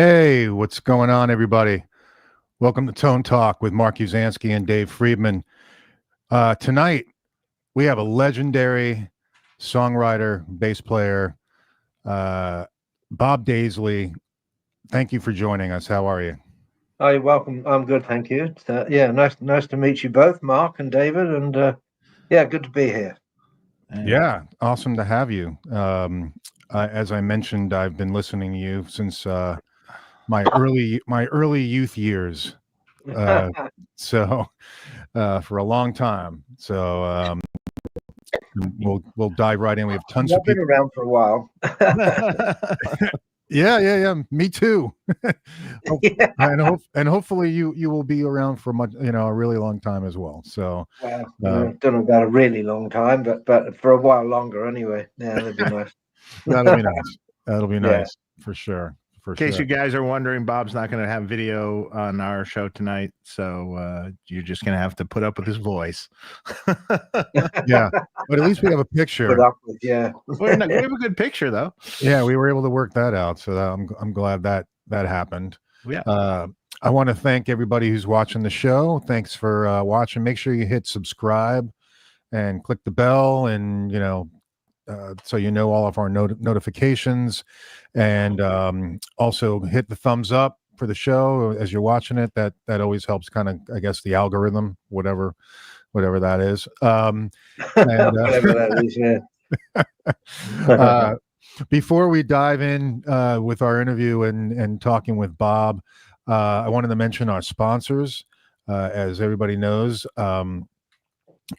Hey, what's going on, everybody? Welcome to Tone Talk with Mark Uzansky and Dave Friedman. Tonight, we have a legendary songwriter, bass player, Bob Daisley. Thank you for joining us. How are you? Oh, you're welcome. I'm good, thank you. Nice to meet you both, Mark and David, and good to be here. Yeah, awesome to have you. As I mentioned, I've been listening to you since my early youth years. So for a long time. So we'll dive right in. We have tons of people. I've been around for a while. Yeah. Me too. Yeah. And hopefully you will be around for a really long time as well. So don't know about a really long time, but for a while longer anyway. Yeah, that'd be nice. That'll be nice. That'll be nice for sure. In case you guys are wondering, Bob's not going to have video on our show tonight, so you're just going to have to put up with his voice. Yeah, but at least we have a picture. We have a good picture, though. Yeah, we were able to work that out, so I'm glad that happened. Yeah. I want to thank everybody who's watching the show. Thanks for watching. Make sure you hit subscribe and click the bell, and so you know all of our notifications, and also hit the thumbs up for the show as you're watching it. That always helps, kind of, I guess, the algorithm, whatever that is. Whatever that is, yeah. Before we dive in with our interview and talking with Bob, I wanted to mention our sponsors. As everybody knows,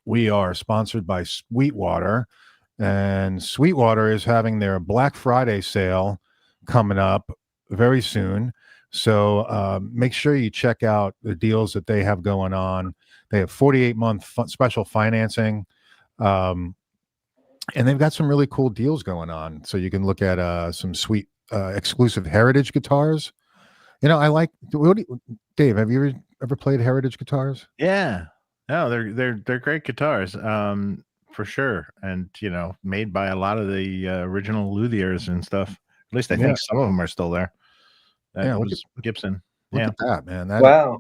we are sponsored by Sweetwater. And Sweetwater is having their Black Friday sale coming up very soon. So make sure you check out the deals that they have going on. They have 48-month special financing. And they've got some really cool deals going on. So you can look at some sweet exclusive Heritage guitars. I like, Dave, have you ever played Heritage guitars? Yeah. No, they're great guitars. For sure, and made by a lot of the original luthiers and stuff. At least I think some of them are still there. That was Gibson. Look at that, man! Wow,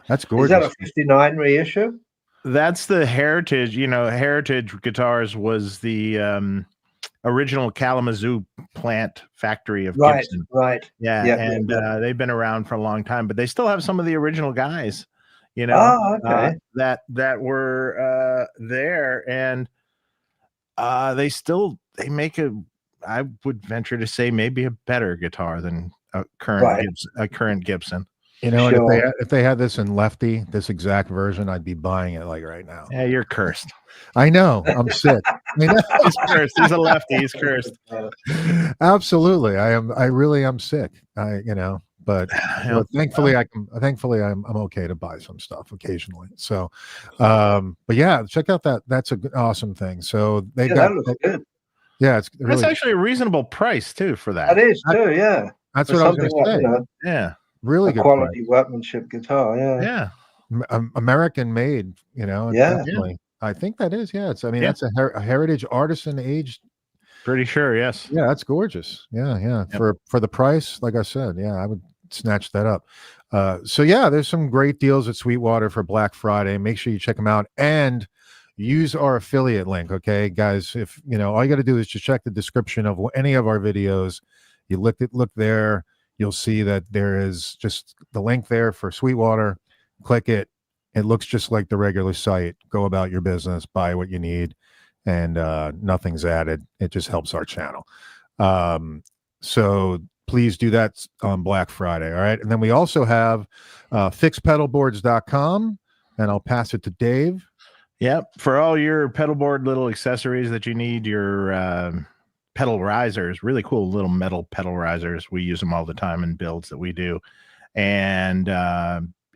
that's gorgeous. Is that a '59 reissue? That's the Heritage. Heritage Guitars was the original Kalamazoo plant factory of Gibson. Right. Yeah, they've been around for a long time, but they still have some of the original guys. Okay. That were there, and they make I would venture to say, maybe a better guitar than a current Gibson. Sure. If they had this in Lefty, this exact version, I'd be buying it like right now. Yeah, you're cursed. I know. I'm sick. He's cursed. He's a lefty. He's cursed. Absolutely. I really am sick. But thankfully I'm okay to buy some stuff occasionally. So, but yeah, check out that's an awesome thing. So they've got, that looks good. Yeah, it's really, that's actually a reasonable price too for that. That is too, yeah. That's what I was going to say. Yeah, really good quality workmanship guitar. Yeah. American made. Definitely. I think that is. Yeah, it's. I mean, that's a Heritage artisan aged. Pretty sure. Yes. Yeah, that's gorgeous. Yeah. Yep. For the price, like I said, I would snatch that up. So there's some great deals at Sweetwater for Black Friday. Make sure you check them out and use our affiliate link. Okay, guys, if all you got to do is just check the description of any of our videos. You look there, you'll see that there is just the link there for Sweetwater. Click it. It looks just like the regular site. Go about your business, buy what you need, and nothing's added. It just helps our channel. So please do that on Black Friday. All right. And then we also have fixpedalboards.com, and I'll pass it to Dave. Yep. For all your pedal board little accessories that you need, your pedal risers, really cool little metal pedal risers. We use them all the time in builds that we do. And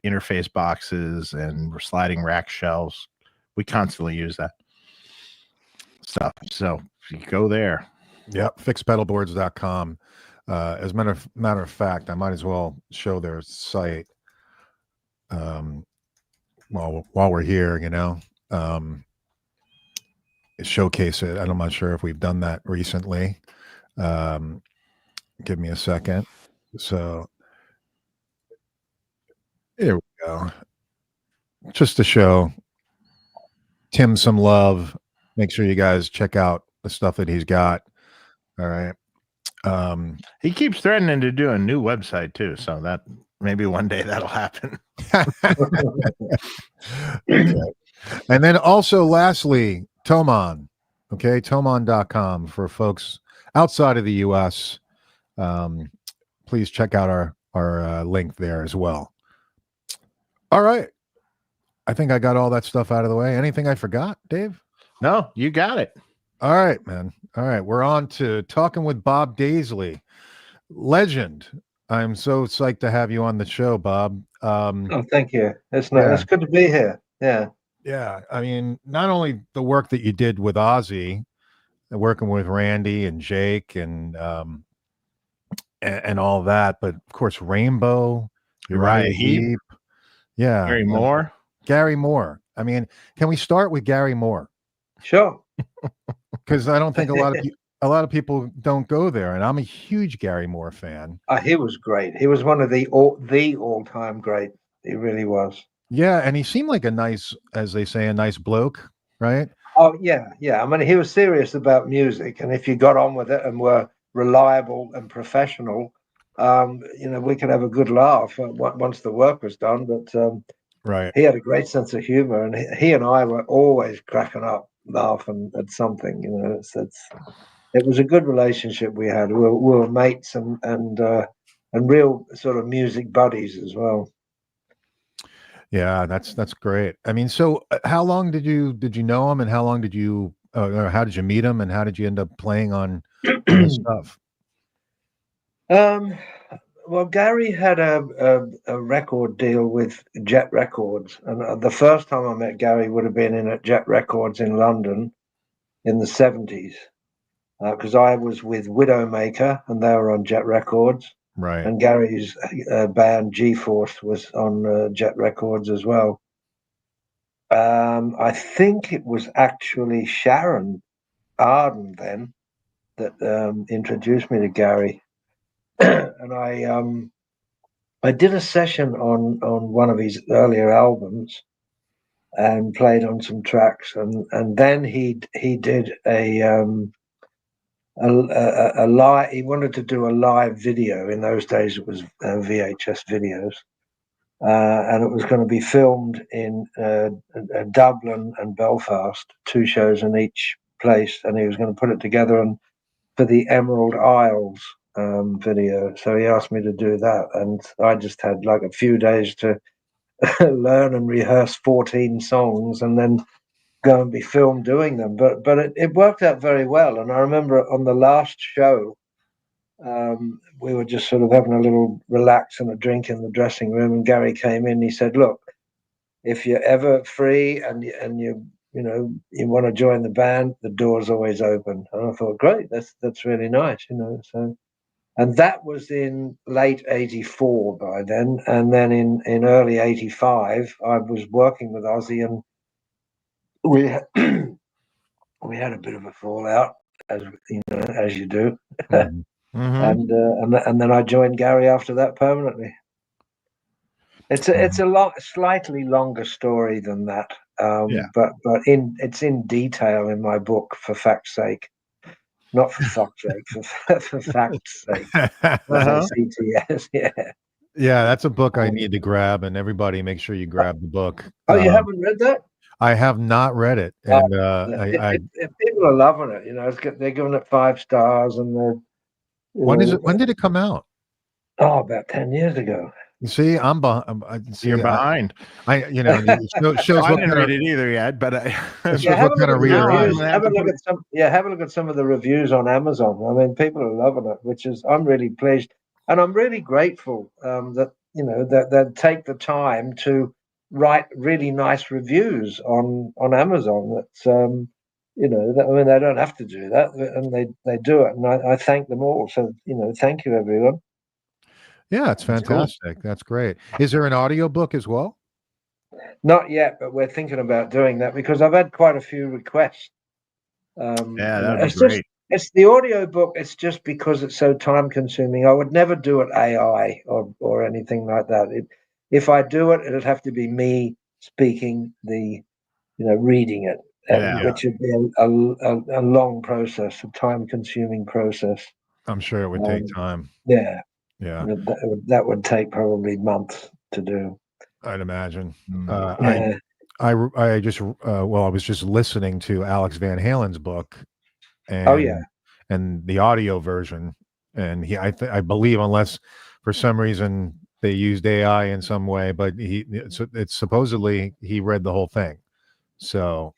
interface boxes and sliding rack shelves. We constantly use that stuff. So you go there. Yep. Fixpedalboards.com. As a matter of fact, I might as well show their site while we're here, showcase it. I'm not sure if we've done that recently. Give me a second. So here we go. Just to show Tim some love. Make sure you guys check out the stuff that he's got. All right. He keeps threatening to do a new website too, so that maybe one day that'll happen. Okay. And then also lastly, Thomann. Okay, Thomann.com for folks outside of the US. Please check out our link there as well. All right. I think I got all that stuff out of the way. Anything I forgot, Dave? No, you got it. All right, man. All right. We're on to talking with Bob Daisley. Legend. I'm so psyched to have you on the show, Bob. Oh, thank you. It's good to be here. Yeah. Yeah. I mean, not only the work that you did with Ozzy, working with Randy and Jake and all that, but of course Rainbow, Uriah Heep. Yeah. Gary Moore. Gary Moore. I mean, can we start with Gary Moore? Sure. Because I don't think a lot of people don't go there, and I'm a huge Gary Moore fan. He was great. He was one of the all-time great. He really was. Yeah, and he seemed like a nice, as they say, a nice bloke, right? Oh yeah. I mean, he was serious about music, and if you got on with it and were reliable and professional, we could have a good laugh once the work was done. But right, he had a great sense of humor, and he and I were always cracking up, laughing at something. It was a good relationship we had. We were mates and real sort of music buddies as well. Yeah, that's great. I mean, so how long did you know him, and how long did you, or how did you meet him, and how did you end up playing on his stuff? Well, Gary had a record deal with Jet Records, and the first time I met Gary would have been in at Jet Records in London in the 70s, because I was with Widowmaker and they were on Jet Records. Right. And Gary's band G-Force was on Jet Records as well. I think it was actually Sharon Arden then that introduced me to Gary. And I did a session on one of his earlier albums and played on some tracks, and then he did a live. He wanted to do a live video. In those days, it was VHS videos, and it was going to be filmed in Dublin and Belfast, 2 shows in each place, and he was going to put it together and for the Emerald Isles video. So he asked me to do that, and I just had like a few days to learn and rehearse 14 songs, and then go and be filmed doing them. But it worked out very well. And I remember on the last show, we were just sort of having a little relax and a drink in the dressing room, and Gary came in. He said, "Look, if you're ever free and you want to join the band, the door's always open." And I thought, great, that's really nice, So, and that was in late '84 by then, and then in early '85, I was working with Ozzy, and we had a bit of a fallout, as you do. Mm-hmm. And then I joined Gary after that permanently. It's a slightly longer story than that, but it's in detail in my book, for fact's sake, not for fuck's sake, for fact's sake. CTS, yeah, that's a book I need to grab, and everybody make sure you grab the book. Oh, you haven't read that? I have not read it, and people are loving it. They're giving it 5 stars, and when did it come out? Oh, about 10 years ago. You see, I'm behind. You're behind. It shows I what didn't read it either yet, but have a look at some of the reviews on Amazon. I mean, people are loving it, I'm really pleased, and I'm really grateful that they take the time to write really nice reviews on Amazon. That's they don't have to do that, and they do it, and I thank them all. So thank you, everyone. Yeah, it's fantastic. That's great. Is there an audio book as well? Not yet, but we're thinking about doing that because I've had quite a few requests. That'd be great. It's the audio book. It's just because it's so time consuming. I would never do it AI or anything like that. If I do it, it'd have to be me speaking reading it, Yeah. which would be a long process, a time consuming process. I'm sure it would take time. Yeah. Yeah. That would take probably months to do. I'd imagine. Yeah. I was just listening to Alex Van Halen's book, and Oh yeah. and the audio version, and I believe, unless for some reason they used AI in some way, but it's supposedly he read the whole thing. So,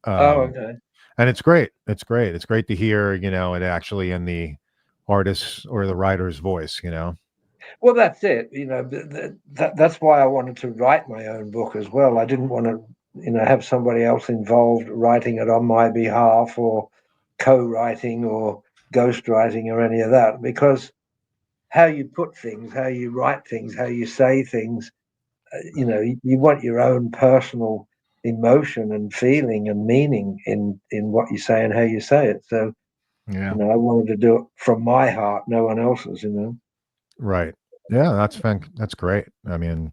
Okay. and it's great. It's great. It's great to hear, it actually in the artist's or the writer's voice. Well, that's it. That's why I wanted to write my own book as well. I didn't want to, have somebody else involved writing it on my behalf, or co-writing or ghostwriting or any of that, because how you put things, how you write things, how you say things, you want your own personal emotion and feeling and meaning in what you say and how you say it. So, Yeah. I wanted to do it from my heart, no one else's. Right. Yeah, that's great. I mean,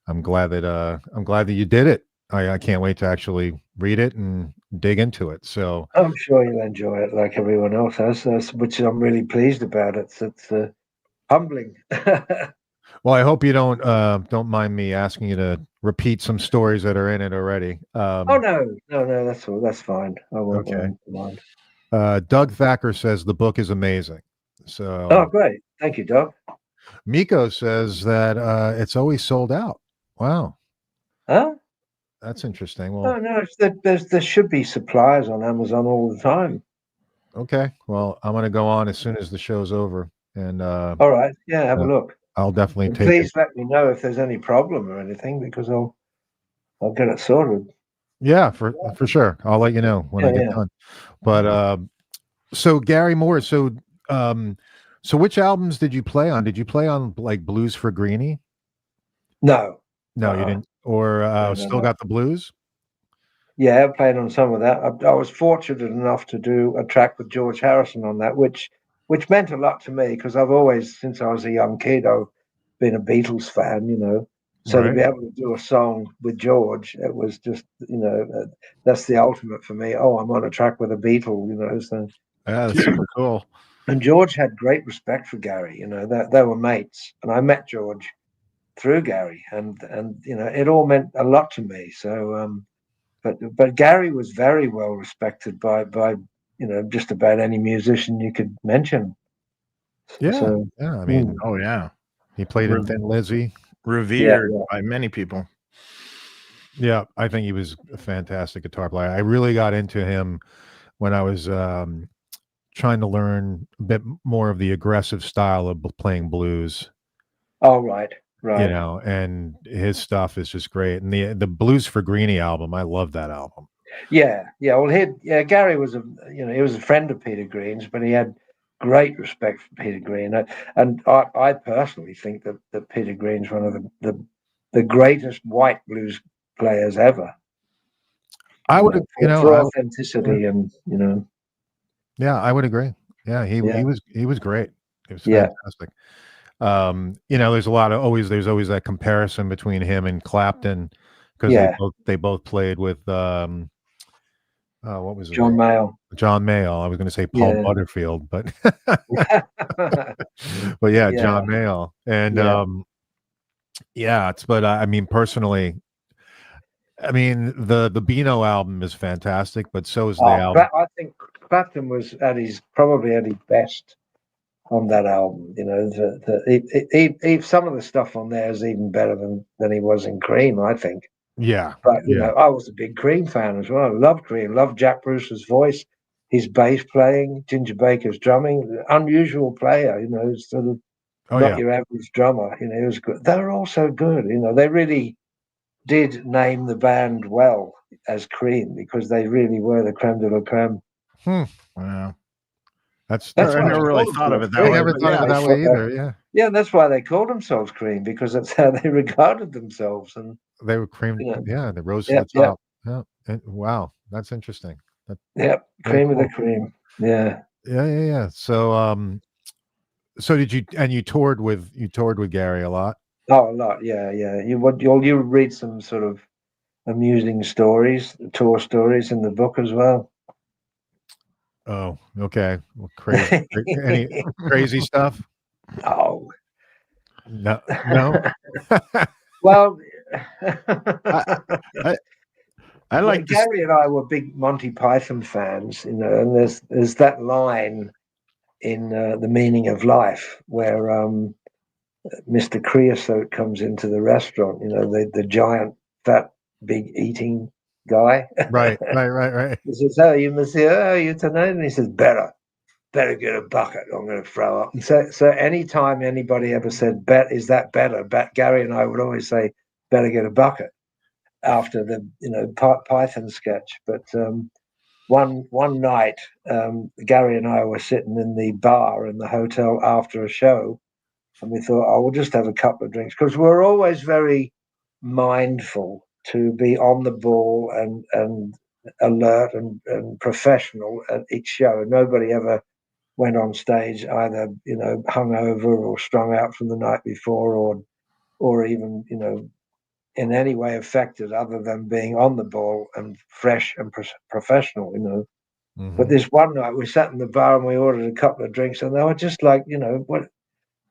I'm glad that you did it. I can't wait to actually read it and dig into it. So I'm sure you'll enjoy it like everyone else has, which I'm really pleased about. It's humbling. well, I hope you don't mind me asking you to repeat some stories that are in it already. Oh no, that's all. That's fine. I Okay. won't mind. Doug Thacker says the book is amazing. Oh, So great! Thank you, Doug. Miko says that it's always sold out. Wow, Huh? that's interesting. Oh Well, no, there should be suppliers on Amazon all the time. okay. Well, I'm gonna go on as soon as the show's over, and All right, yeah, have a look. I'll definitely And take it. please let me know if there's any problem or anything, because I'll get it sorted. Yeah, for sure. I'll let you know when I get Yeah. done. But so Gary Moore, um so which albums did you play on? Did you play on like Blues for Greenie? No. No, you didn't. Or Still No. Got the Blues? Yeah, I played on some of that. I was fortunate enough to do a track with George Harrison on that, which meant a lot to me, because I've always, since I was a young kid, I've been a Beatles fan. So to Right. be able to do a song with George, it was just, that's the ultimate for me. Oh, I'm on a track with a Beatle. So. Yeah, that's super cool. And George had great respect for Gary. They were mates, and I met George through Gary, and it all meant a lot to me. So. But Gary was very well respected by just about any musician you could mention. Yeah. So Yeah. I mean, Oh yeah. he played in Thin Lizzy. Revered by many people. Yeah, I think he was a fantastic guitar player. I really got into him when I was trying to learn a bit more of the aggressive style of playing blues. Oh right. And his stuff is just great. And the Blues for Greenie album, I love that album. Yeah. Well, Gary was he was a friend of Peter Green's, but he had great respect for Peter Green, and I personally think that Peter Green's one of the greatest white blues players ever. I would, for authenticity, and Yeah, I would agree. Yeah, he was great. It was Yeah. fantastic. There's always that comparison between him and Clapton, because they both played with what was his John name? Mayall. John Mayall. I was going to say Paul Butterfield, but but yeah, John Mayall. And but I mean, personally, I mean, the Beano album is fantastic, but so is the album. I think Clapton was probably at his best on that album. Some of the stuff on there is even better than he was in Cream, I think. Yeah. But I was a big Cream fan as well. I loved Cream, loved Jack Bruce's voice, his bass playing, Ginger Baker's drumming, unusual player, sort of not your average drummer. He was good. They were all so good. They really did name the band well as Cream, because they really were the creme de la creme. Wow. That's I never really thought of it that way. I never thought of it that way either. Yeah. Yeah, that's why they called themselves Cream, because that's how they regarded themselves. And they were cream. Yeah, they rose to the top. Yeah. And, wow, that's interesting. Cream of the cream. Yeah. Yeah. So did you? And you toured with Gary a lot. Oh, a lot, yeah. You read some sort of amusing stories, tour stories in the book as well. Oh, okay. Well, crazy. Any crazy stuff? Oh, No, no. well, I, I like this. Gary and I were big Monty Python fans, and there's that line in The Meaning of Life where Mr. Creosote comes into the restaurant, the giant, fat, big eating guy. Right. He says, "Oh, you monsieur, how are you tonight?" And he says, better get a bucket. I'm going to throw up. And so anytime anybody ever said, is that better? Gary and I would always say, better get a bucket after the, Python sketch. But one night, Gary and I were sitting in the bar in the hotel after a show, and we thought, oh, we'll just have a couple of drinks, because we're always very mindful to be on the ball and alert and professional at each show. Nobody ever went on stage either, hungover or strung out from the night before, or even, in any way affected, other than being on the ball and fresh and professional, Mm-hmm. But this one night we sat in the bar and we ordered a couple of drinks, and they were just like, what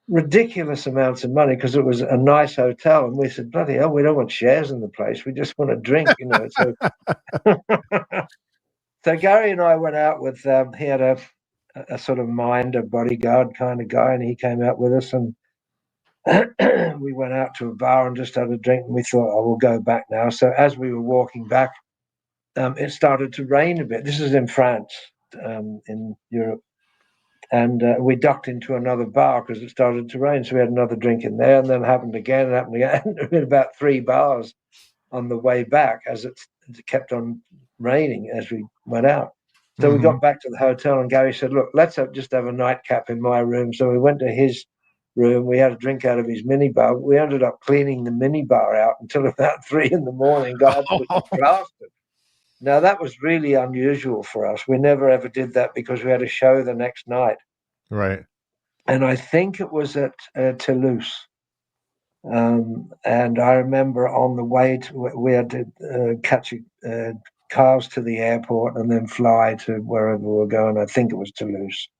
ridiculous amounts of money, because it was a nice hotel, and we said, bloody hell, we don't want shares in the place, we just want to drink, So so Gary and I went out with he had a sort of minder bodyguard kind of guy, and he came out with us, and we went out to a bar and just had a drink, and we thought, oh, we'll go back now. So as we were walking back, it started to rain a bit. This is in France, in Europe. And we ducked into another bar because it started to rain. So we had another drink in there, and then it happened again. We had about 3 bars on the way back as it kept on raining as we went out. So we got back to the hotel, and Gary said, look, let's just have a nightcap in my room. So we went to his room. We had a drink out of his minibar. We ended up cleaning the minibar out until about 3 in the morning. God, it was blasted. Now, that was really unusual for us. We never ever did that because we had a show the next night. Right. And I think it was at Toulouse. And I remember on the way we had to catch cars to the airport and then fly to wherever we were going. I think it was Toulouse.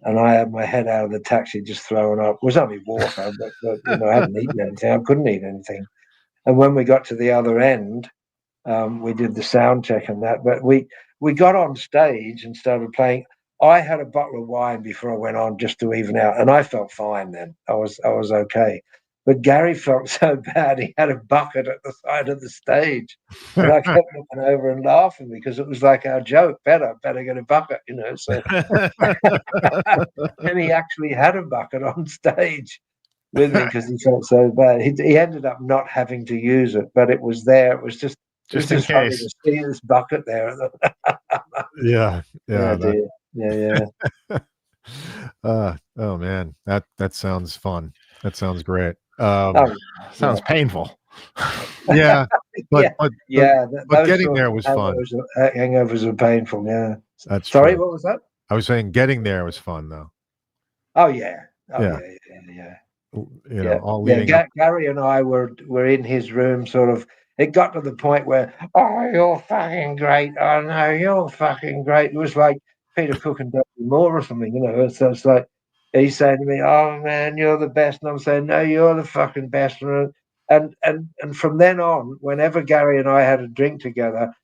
And I had my head out of the taxi just throwing up. It was only water, but I hadn't eaten anything. I couldn't eat anything. And when we got to the other end, we did the sound check and that. But we got on stage and started playing. I had a bottle of wine before I went on just to even out, and I felt fine then. I was okay. But Gary felt so bad, he had a bucket at the side of the stage. And I kept looking over and laughing because it was like our joke, better get a bucket, So and he actually had a bucket on stage with me because he felt so bad. He ended up not having to use it, but it was there. It was just in funny case. to see this bucket there. Yeah. Yeah. Oh man, that sounds fun. That sounds great. Sounds painful. Yeah, but getting there was fun. Hangovers are painful. Yeah. That's sorry. true. What was that? I was saying getting there was fun though. Oh yeah. All leading up. Gary and I were in his room, sort of. It got to the point where, oh, you're fucking great. Oh no, you're fucking great. It was like Peter Cook and Dudley Moore or something, So it's like he's saying to me, "Oh man, you're the best," and I'm saying, "No, you're the fucking best." And from then on, whenever Gary and I had a drink together,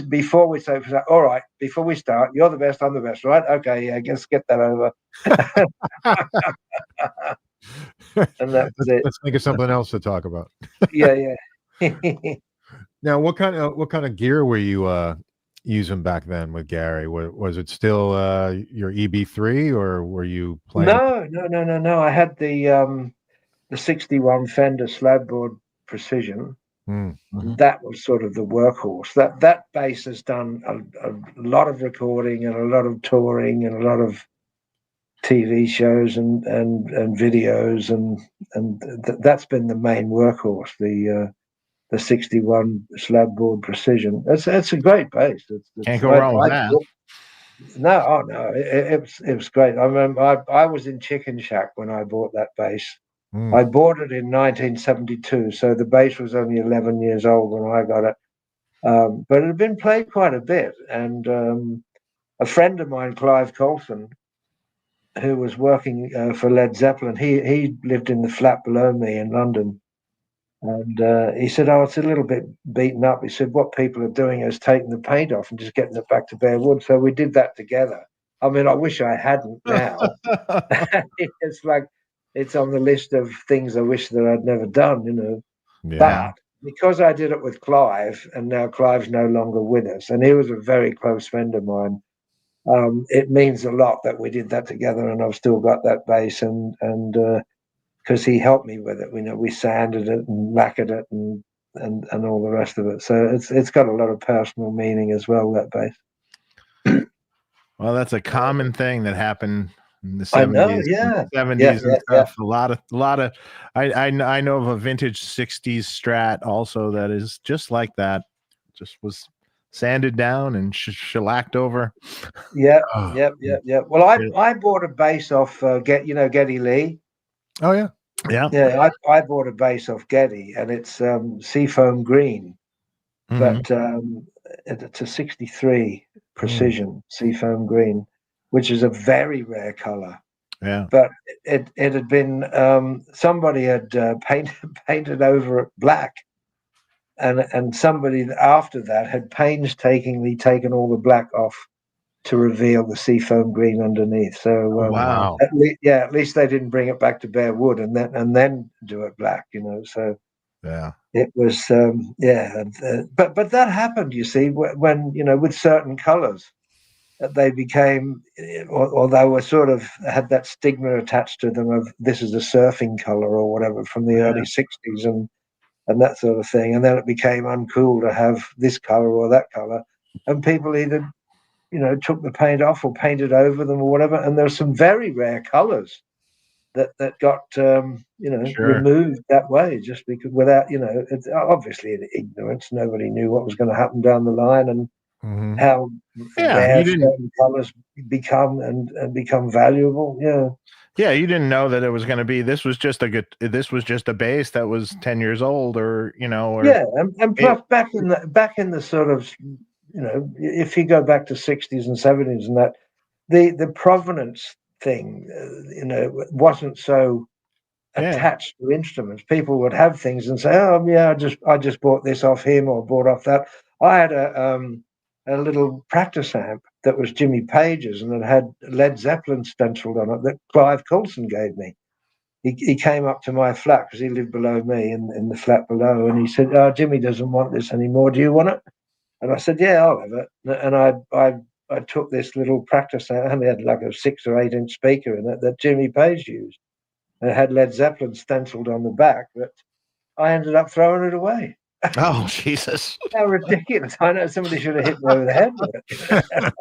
before we say, "All right," before we start, you're the best, I'm the best, right? Okay, yeah, let's get that over. And that was it. Let's think of something else to talk about. Yeah. Now, what kind of gear were you using back then with Gary? Was it still your EB3, or were you playing? No. I had the 61 Fender Slabboard Precision. That was sort of the workhorse. That bass has done a lot of recording and a lot of touring and a lot of TV shows and videos, and that's been the main workhorse. The 61 Slabboard Precision. That's a great bass. Can't go wrong with that. No, oh no, it was great. I remember I was in Chicken Shack when I bought that bass. Mm. I bought it in 1972, so the bass was only 11 years old when I got it. But it had been played quite a bit, and a friend of mine, Clive Colson, who was working for Led Zeppelin, he lived in the flat below me in London, and he said, "Oh, it's a little bit beaten up." He said, "What people are doing is taking the paint off and just getting it back to bare wood." So we did that together. I mean, I wish I hadn't now. It's like it's on the list of things I wish that I'd never done, you know. Yeah. But because I did it with Clive, and now Clive's no longer with us, and he was a very close friend of mine, it means a lot that we did that together, and I've still got that bass, and because he helped me with it, you know, we sanded it and lacquered it and all the rest of it. So it's got a lot of personal meaning as well, that bass. Well, that's a common thing that happened in the I know, 70s, yeah. 70s Yeah, and yeah. stuff. A lot of, I know of a vintage 60s Strat also that is just like that. Just was sanded down and shellacked over. Yeah, Oh, yeah. Well, I bought a bass off Geddy Lee. oh yeah. Yeah. Yeah, I bought a bass off Geddy, and it's seafoam green, but it's a 63 precision seafoam green, which is a very rare color. Yeah. But it had been somebody had painted over it black, and somebody after that had painstakingly taken all the black off to reveal the seafoam green underneath. So Wow. at least they didn't bring it back to bare wood and then do it black, you know. So Yeah. it was but that happened, you see, when you know, with certain colors, they became, or they were sort of had that stigma attached to them of this is a surfing color or whatever from the early 60s and that sort of thing, and then it became uncool to have this color or that color, and people either, you know, took the paint off or painted over them or whatever. And there's some very rare colors that got Sure. removed that way, just because, without, you know, it's obviously in ignorance. Nobody knew what was going to happen down the line and how Yeah, rare you didn't. certain colors become and become valuable. Yeah. Yeah, you didn't know that it was going to be. This was just a bass that was 10 years old, or you know, or Yeah, and plus back in the sort of, you know, if you go back to 60s and 70s and that, the provenance thing, you know, wasn't so attached to instruments. People would have things and say, "Oh, yeah, I just bought this off him or bought off that." I had a little practice amp that was Jimmy Page's, and it had Led Zeppelin stenciled on it that Clive Coulson gave me. He came up to my flat because he lived below me in the flat below, and he said, "Oh, Jimmy doesn't want this anymore. Do you want it?" And I said, "Yeah, I'll have it." And I took this little practice amp, and it had like a 6 or 8 inch speaker in it that Jimmy Page used. And it had Led Zeppelin stenciled on the back, but I ended up throwing it away. oh Jesus! How ridiculous! I know somebody should have hit me over the head with it.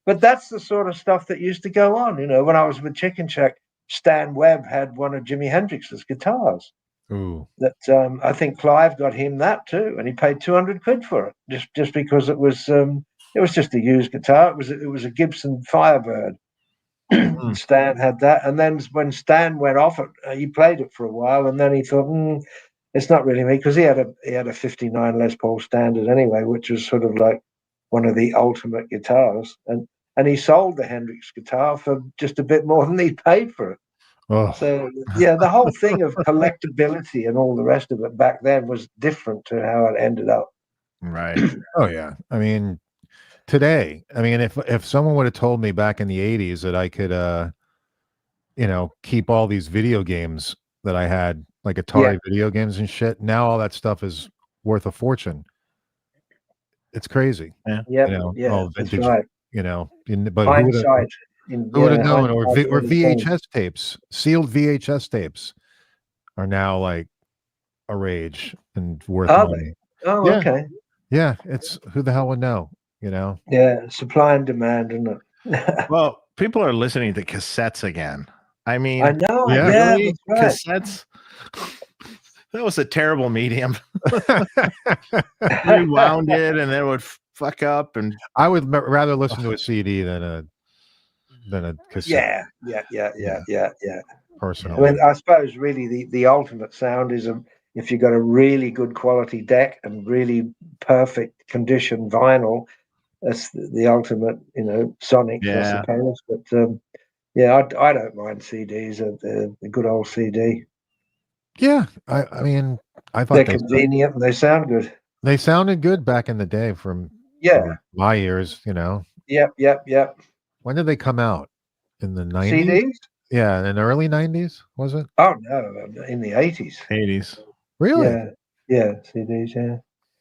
But that's the sort of stuff that used to go on. You know, when I was with Chicken Shack, Stan Webb had one of Jimi Hendrix's guitars. Ooh. That I think Clive got him that too, and he paid 200 quid for it, just because it was just a used guitar. It was a Gibson Firebird. Stan had that, and then when Stan went off it, he played it for a while, and then he thought, it's not really me, because he had a 59 Les Paul Standard anyway, which was sort of like one of the ultimate guitars, and he sold the Hendrix guitar for just a bit more than he paid for it. Oh. So yeah, the whole thing of collectability and all the rest of it back then was different to how it ended up. Right. Oh yeah. I mean, today, I mean, if someone would have told me back in the 80s that I could you know, keep all these video games that I had, like Atari video games and shit, now all that stuff is worth a fortune. It's crazy. Yeah. Yeah, You know, yeah, all that's vintage, right. you know, but Hindsight. who would have known? Or hindsight or is everything. VHS tapes, sealed VHS tapes are now like a rage and worth Are money. they? Oh, Yeah. okay. Yeah, it's who the hell would know, you know? Yeah, supply and demand, isn't it? Well, people are listening to cassettes again. I mean, I know. Yeah. Yeah, really? that's right. Cassettes. That was a terrible medium. Rewound it, and then it would fuck up. And I would rather listen to a CD than a cassette. Yeah. Personally, I mean, I suppose really the ultimate sound is if you've got a really good quality deck and really perfect condition vinyl. That's the ultimate, sonics, I yeah, suppose. But yeah, I don't mind CDs. The good old CD. yeah. I mean, I They're thought convenient and they sound good. they sounded good back in the day Yeah. for my ears. Yep. When did they come out? In the 90s? CDs? Yeah, in the early 90s, was it? Oh no, in the 80s. 80s, Really? Yeah, CDs. Yeah.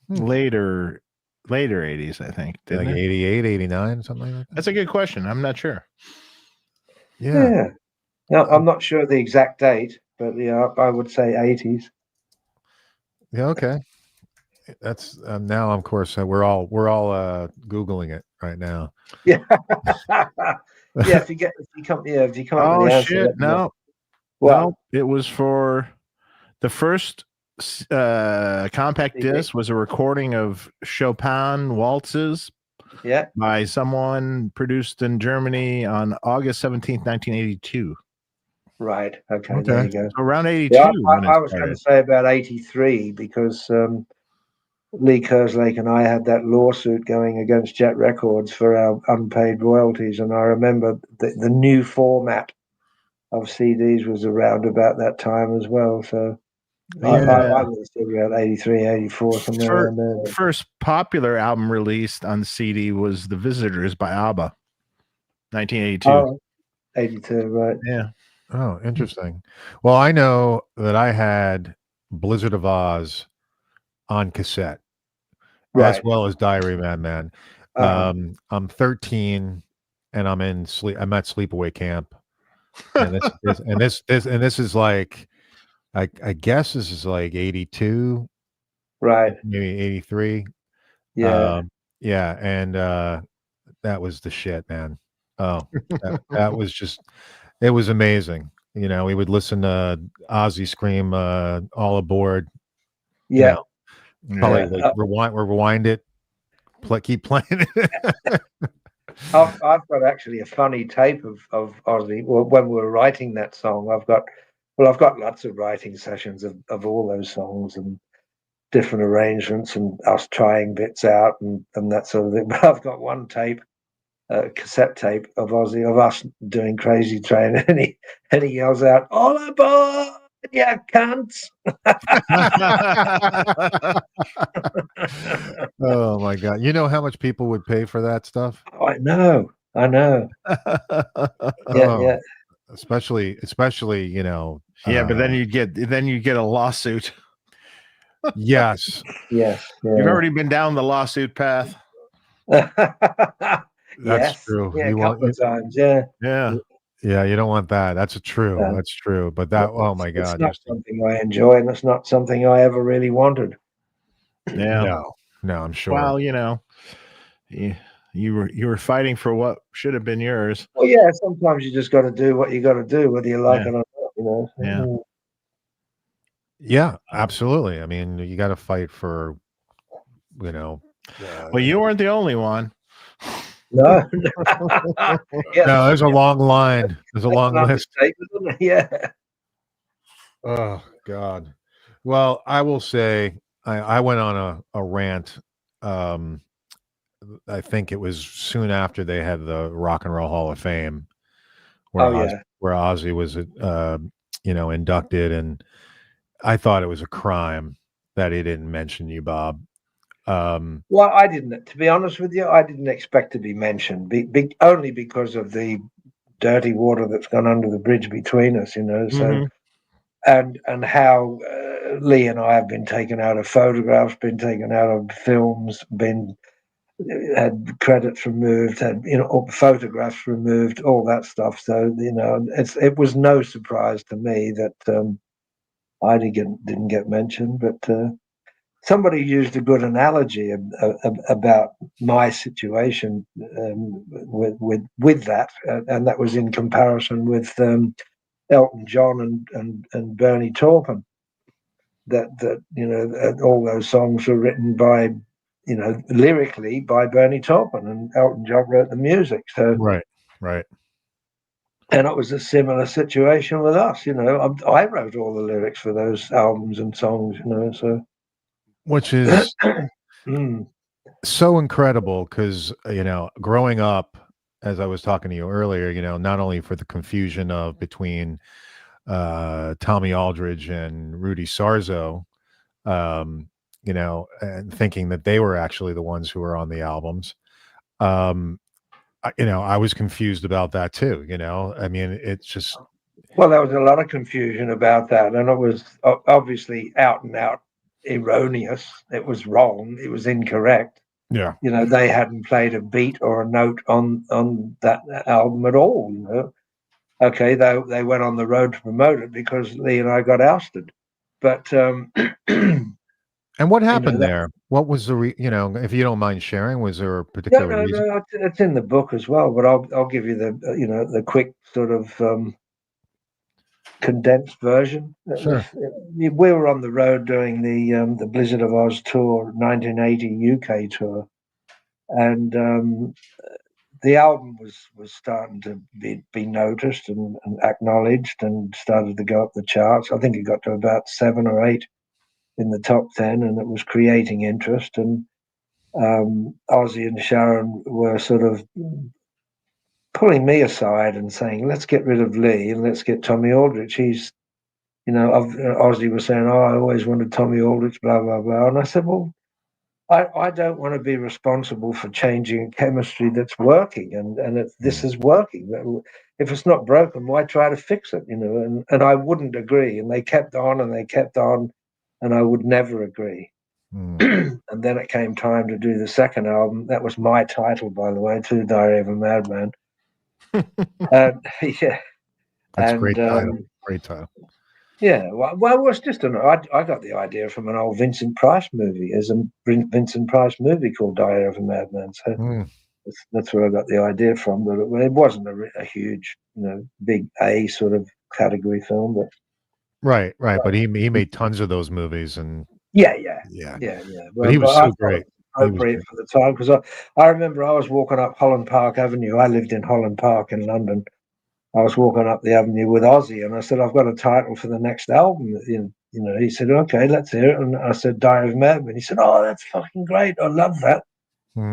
later 80s, I think. Didn't Like it? 88, 89, something like that. That's a good question. I'm not sure. Yeah. No, I'm not sure the exact date, but yeah, I would say 80s. Yeah, okay. That's now, of course, we're all Googling it right now. Yeah. Yeah, if you come up with the answer. Shit, let me know. no. What? No, it was for the first compact CD? disc was a recording of Chopin waltzes Yeah. by someone produced in Germany on August 17th, 1982. Right. Okay. There you go. So around 82. Yeah, when it I was going to say about 83 because Lee Kerslake and I had that lawsuit going against Jet Records for our unpaid royalties, and I remember the new format of CDs was around about that time as well. So I would say around 83, 84, somewhere around there. First popular album released on CD was The Visitors by ABBA, 1982. Oh, 82, right. Yeah. Oh, interesting. Well, I know that I had Blizzard of Oz on cassette, as Right. well as Diary of a Madman. I'm 13 and I'm at sleepaway camp. And this is like I guess this is like 82, Right. maybe 83. Yeah. Yeah, and that was the shit, man. Oh, that was just, it was amazing. We would listen to Ozzy scream all aboard, Yeah. probably Yeah. like rewind it, keep playing it. I've got actually a funny tape of Ozzy. Well, when we were writing that song, I've got lots of writing sessions of all those songs and different arrangements and us trying bits out and that sort of thing. But I've got one tape, cassette tape of Ozzy, of us doing Crazy Train, and he yells out, "All aboard, you cunts!" Oh my god! You know how much people would pay for that stuff? I know. Yeah. Especially Yeah, but then you get a lawsuit. Yes. Yes. You've already been down the lawsuit path. That's true. Yeah, You a couple of times. Yeah. Yeah, you don't want that. That's true. That's true. But that, oh my It's god, not something I enjoy, and it's not something I ever really wanted. Yeah. No, I'm sure. Well, you were fighting for what should have been yours. Well, yeah, sometimes you just got to do what you got to do, whether you like it or not. Yeah. Yeah, absolutely. I mean, you got to fight for, well, you weren't the only one. No. Yeah, no, there's a long line. There's a long list. Yeah. Oh God. Well, I will say I went on a rant. I think it was soon after they had the Rock and Roll Hall of Fame, where Ozzy was, inducted, and I thought it was a crime that he didn't mention you, Bob. Well, I didn't. To be honest with you, I didn't expect to be mentioned, only because of the dirty water that's gone under the bridge between us, So, and how Lee and I have been taken out of photographs, been taken out of films, had credits removed, had photographs removed, all that stuff. So it was no surprise to me that I didn't get mentioned, but. Somebody used a good analogy about my situation with that, and that was in comparison with Elton John and Bernie Taupin. That all those songs were written by lyrically by Bernie Taupin, and Elton John wrote the music. So right. And it was a similar situation with us. I wrote all the lyrics for those albums and songs. So Which is mm, so incredible because growing up, as I was talking to you earlier, not only for the confusion of between Tommy Aldridge and Rudy Sarzo, and thinking that they were actually the ones who were on the albums. I was confused about that too. I mean, it's just. Well, there was a lot of confusion about that, and it was obviously out and out erroneous. It was wrong. It was incorrect. Yeah. They hadn't played a beat or a note on that album at all. Okay, they went on the road to promote it because Lee and I got ousted, but. And what happened there? What was the if you don't mind sharing, was there a particular reason? No, it's in the book as well, but I'll give you the quick sort of condensed version. Sure. We were on the road doing the Blizzard of Oz tour, 1980 UK tour, and the album was starting to be noticed and acknowledged, and started to go up the charts. I think it got to about 7 or 8 in the top 10, and it was creating interest. And Ozzy and Sharon were sort of pulling me aside and saying, let's get rid of Lee and let's get Tommy Aldridge. He's, Ozzy was saying, I always wanted Tommy Aldridge, blah, blah, blah. And I said, well, I don't want to be responsible for changing chemistry that's working. And this is working. If it's not broken, why try to fix it? And I wouldn't agree. And they kept on and they kept on, and I would never agree. And then it came time to do the second album. That was my title, by the way, To Diary of a Madman. Yeah. That's great title. Great title. Yeah. Well, it was just I got the idea from an old Vincent Price movie. There's a Vincent Price movie called Diary of a Madman. So that's where I got the idea from. But it wasn't a huge, big A sort of category film. But right. But he made tons of those movies, and yeah. Well, but he was so great. Appropriate for the time, because I remember I was walking up Holland Park Avenue. I lived in Holland Park in London. I was walking up the avenue with Ozzy, and I said, I've got a title for the next album. He said, okay, let's hear it. And I said, Diary of a Madman. He said, oh, that's fucking great. I love that.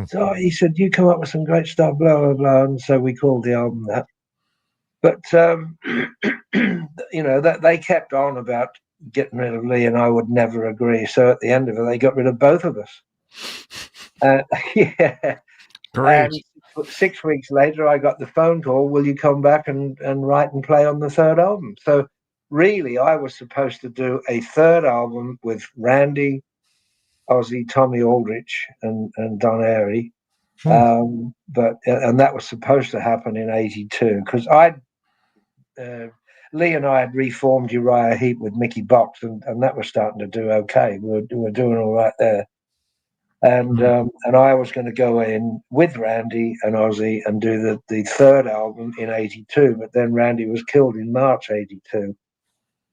So he said, you come up with some great stuff, blah, blah, blah. And so we called the album that. But, that they kept on about getting rid of Lee, and I would never agree. So at the end of it, they got rid of both of us. Yeah. Great. And 6 weeks later, I got the phone call, will you come back and write and play on the third album? So really, I was supposed to do a third album with Randy, Ozzy, Tommy Aldridge, and Don Airey. And that was supposed to happen in 82, because Lee and I had reformed Uriah Heep with Mickey Box, and that was starting to do okay. We were doing all right there. And I was going to go in with Randy and Ozzy and do the third album in 82, but then Randy was killed in March 82.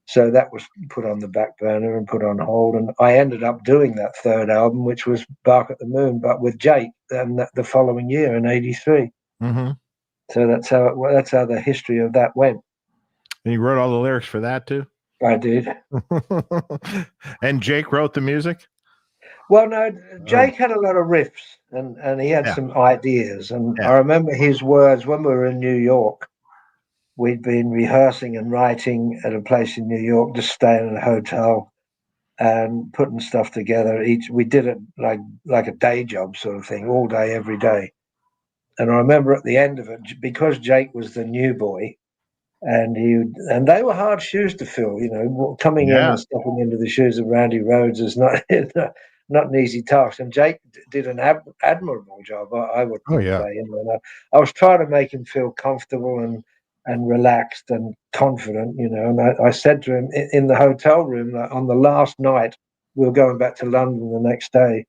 So that was put on the back burner and put on hold. And I ended up doing that third album, which was Bark at the Moon, but with Jake, and the following year in 83. So that's how the history of that went. And you wrote all the lyrics for that too? I did. And Jake wrote the music? Well, no, Jake had a lot of riffs, and he had some ideas. And I remember his words when we were in New York. We'd been rehearsing and writing at a place in New York, just staying in a hotel and putting stuff together. We did it like a day job sort of thing, all day, every day. And I remember at the end of it, because Jake was the new boy, and they were hard shoes to fill. Coming in and stepping into the shoes of Randy Rhoads is not an easy task. And Jake did an admirable job, I would say. I was trying to make him feel comfortable and relaxed and confident, and I said to him in the hotel room that on the last night, we were going back to London the next day,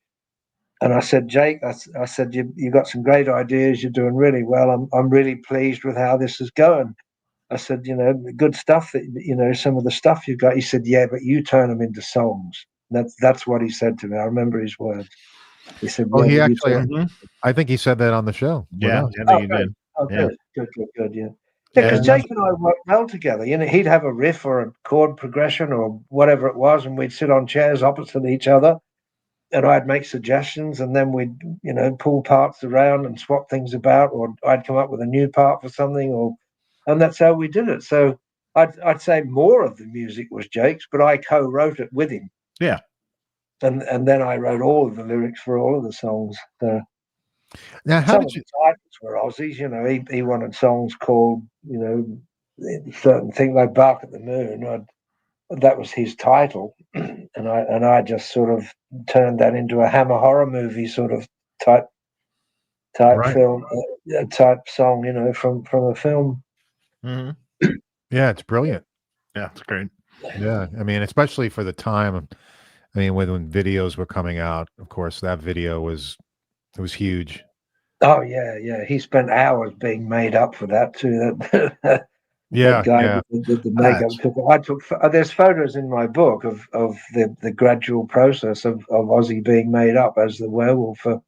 and I said, Jake, I said, you got some great ideas, you're doing really well, I'm really pleased with how this is going. I said, good stuff that, some of the stuff you've got. He said, yeah, but you turn them into songs. That's what he said to me. I remember his words. He said, Oh, "Yeah, he did you actually, talk-" I think he said that on the show. with Yeah, us. I Oh, think you great. did. Oh, Yeah. good. Yeah, Yeah, because and Jake and I worked well together. You know, he'd have a riff or a chord progression or whatever it was, and we'd sit on chairs opposite each other, and I'd make suggestions, and then we'd, you know, pull parts around and swap things about, or I'd come up with a new part for something, and that's how we did it. So I'd say more of the music was Jake's, but I co-wrote it with him. Yeah. And then I wrote all of the lyrics for all of the songs. Now, how Some did of you? the titles were Ozzy's. You know, he wanted songs called, you know, certain thing like "Bark at the Moon." That was his title, and I just sort of turned that into a Hammer horror movie sort of type Right. film, type song. You know, from a film. Hmm. Yeah, it's brilliant. Yeah, it's great. Yeah, I mean, especially for the time. I mean, when videos were coming out, of course, that video was huge. Oh yeah. He spent hours being made up for that too. That Yeah, guy yeah. did the makeup. I took. There's photos in my book of the gradual process of Ozzy being made up as the werewolf for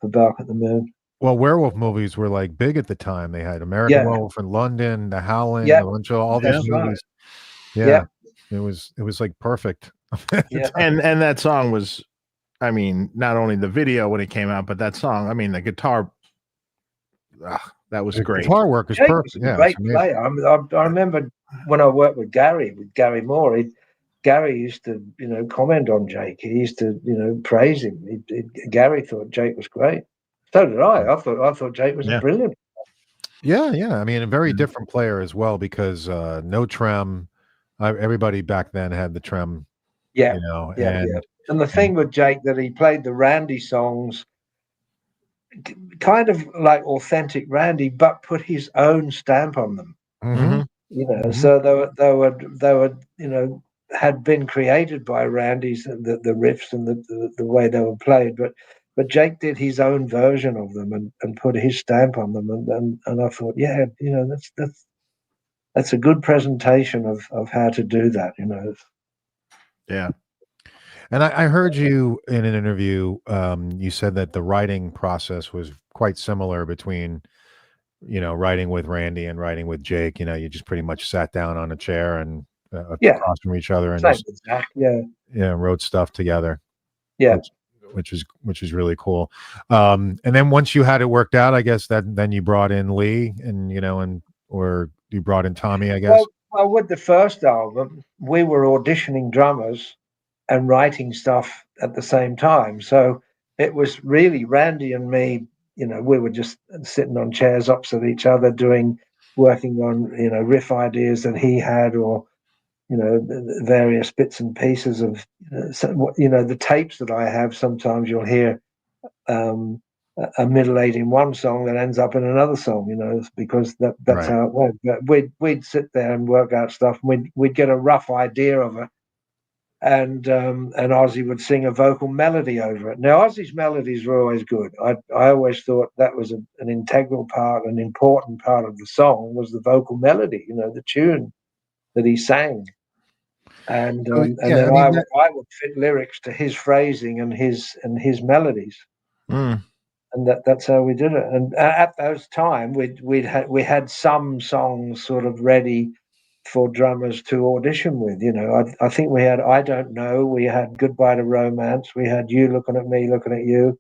Bark at the Moon. Well, werewolf movies were like big at the time. They had American Yeah, Werewolf in London, The Howling, yeah, a bunch of all these Yeah. that's right. movies. Yeah, Yeah, it was like perfect. yeah. And that song was, I mean, not only the video when it came out, but that song. I mean, the guitar. That was The great. guitar work is Jake perfect. was a Yeah, it's great amazing. player. I mean, I remember when I worked with Gary Moore. Gary used to, you know, comment on Jake. He used to, you know, praise him. Gary thought Jake was great. So did I. I thought Jake was Yeah. brilliant. Yeah. I mean, a very Mhm. different player as well because no trem. Everybody back then had the trem, Yeah, you know, yeah. and And the thing with Jake that he played the Randy songs, kind of like authentic Randy, but put his own stamp on them. Mhm, You know, mhm. so they were, you know, had been created by Randy's the riffs and the way they were played, but Jake did his own version of them and put his stamp on them, and I thought, yeah, you know, that's a good presentation of how to do that. You know, Yeah. And I heard you in an interview. You said that the writing process was quite similar between, you know, writing with Randy and writing with Jake. You know, you just pretty much sat down on a chair and yeah, across from each other and same just, with Zach. Yeah, you know, wrote stuff together, yeah. which which is really cool. And then once you had it worked out, I guess that then you brought in Lee and, you know, and or you brought in Tommy, I guess. Well, with the first album, we were auditioning drummers and writing stuff at the same time. So it was really Randy and me, you know, we were just sitting on chairs opposite each other working on, you know, riff ideas that he had, or, you know, the various bits and pieces of, you know, the tapes that I have. Sometimes you'll hear um, a middle eight in one song that ends up in another song, you know, because that's Right. how it went. But we'd sit there and work out stuff. And we'd get a rough idea of it, and Ozzy would sing a vocal melody over it. Now Ozzy's melodies were always good. I always thought that was an integral part, an important part of the song was the vocal melody. You know, the tune that he sang, So, and yeah, then I mean, I would fit lyrics to his phrasing and his melodies. Mm. And that's how we did it. And at those time, we had some songs sort of ready for drummers to audition with. You know, I think we had "I Don't Know," we had "Goodbye to Romance," we had "You Looking at Me, Looking at You,"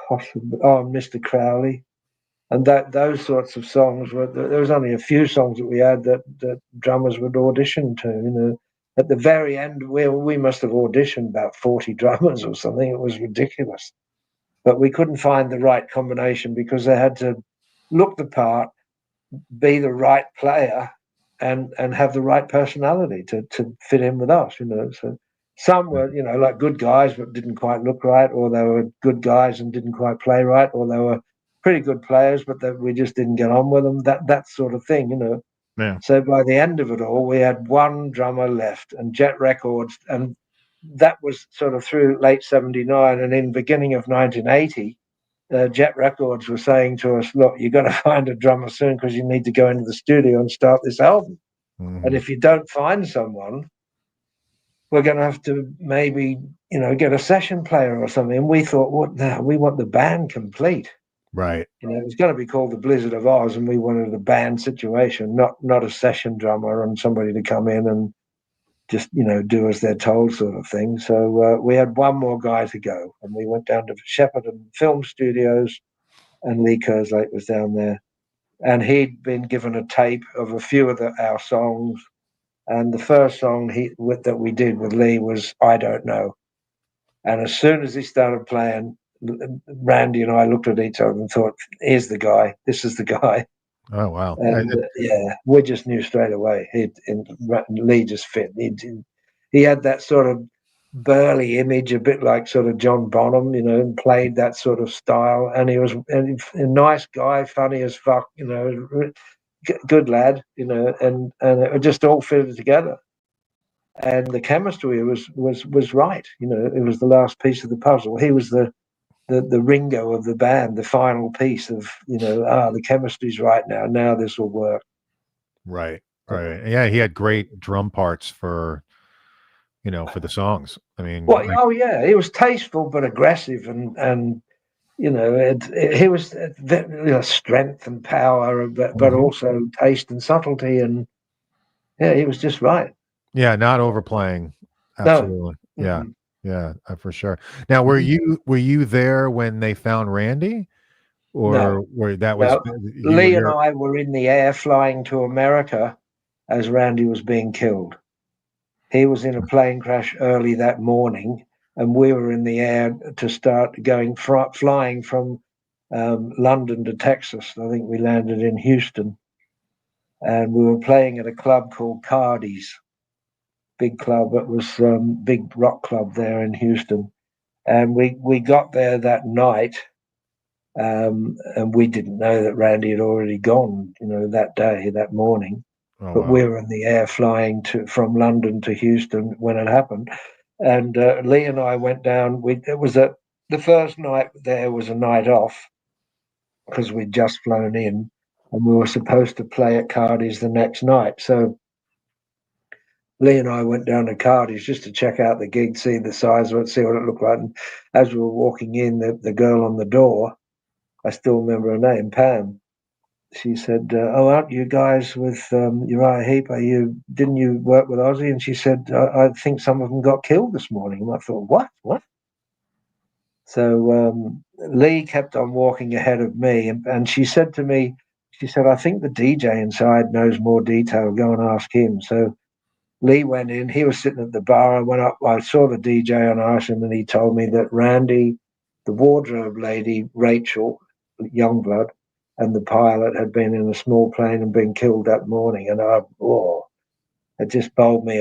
possibly "Mr. Crowley," and that those sorts of songs were. There was only a few songs that we had that drummers would audition to. You know. At the very end, we must have auditioned about 40 drummers or something. It was ridiculous. But we couldn't find the right combination because they had to look the part, be the right player, and have the right personality to fit in with us. You know, so some were, you know, like good guys but didn't quite look right, or they were good guys and didn't quite play right, or they were pretty good players but that we just didn't get on with them. That sort of thing, you know. Yeah. So by the end of it all, we had one drummer left, and Jet Records, and that was sort of through late '79 and in beginning of 1980. Jet Records were saying to us, "Look, you've got to find a drummer soon because you need to go into the studio and start this album. And mhm. if you don't find someone, we're going to have to maybe, get a session player or something. And we thought, what? No, we want the band complete. Right. It was going to be called the Blizzard of Oz, and we wanted a band situation, not a session drummer and somebody to come in and just, do as they're told sort of thing. So we had one more guy to go, and we went down to Shepperton Film Studios, and Lee Kerslake was down there. And he'd been given a tape of a few of our songs. And the first song that we did with Lee was I Don't Know. And as soon as he started playing, Randy and I looked at each other and thought, here's the guy. This is the guy. Oh, wow. And we just knew straight away. Lee just fit. He had that sort of burly image, a bit like sort of John Bonham, and played that sort of style. And he was a nice guy, funny as fuck, good lad, and it just all fitted together. And the chemistry was right. It was the last piece of the puzzle. He was the Ringo of the band, the final piece of, the chemistry's right now. Now this will work. Right. Yeah, he had great drum parts for the songs. I mean, oh yeah, he was tasteful but aggressive, and he was strength and power, but also taste and subtlety, and yeah, he was just right. Yeah, not overplaying. Absolutely. No. Yeah. Yeah, for sure. Now, were you there when they found Randy, or where that was? Lee and I were in the air flying to America as Randy was being killed. He was in a plane crash early that morning, and we were in the air to start flying from London to Texas. I think we landed in Houston, and we were playing at a club called Cardi's. Big club. It was big rock club there in Houston, and we got there that night, and we didn't know that Randy had already gone, that morning. Oh, but wow. we were in the air flying from London to Houston when it happened, and Lee and I went down. The first night there was a night off because we'd just flown in, and we were supposed to play at Cardi's the next night. So Lee and I went down to Cardi's just to check out the gig, see the size of it, see what it looked like. And as we were walking in, the girl on the door, I still remember her name, Pam. She said, "Oh, aren't you guys with Uriah Heep? Didn't you work with Ozzy?" And she said, "I think some of them got killed this morning." And I thought, "What?" So Lee kept on walking ahead of me, and she said to me, "I think the DJ inside knows more detail. Go and ask him." So Lee went in. He was sitting at the bar. I went up. I saw the DJ and asked him, and he told me that Randy, the wardrobe lady, Rachel Youngblood, and the pilot had been in a small plane and been killed that morning. And it just bowled me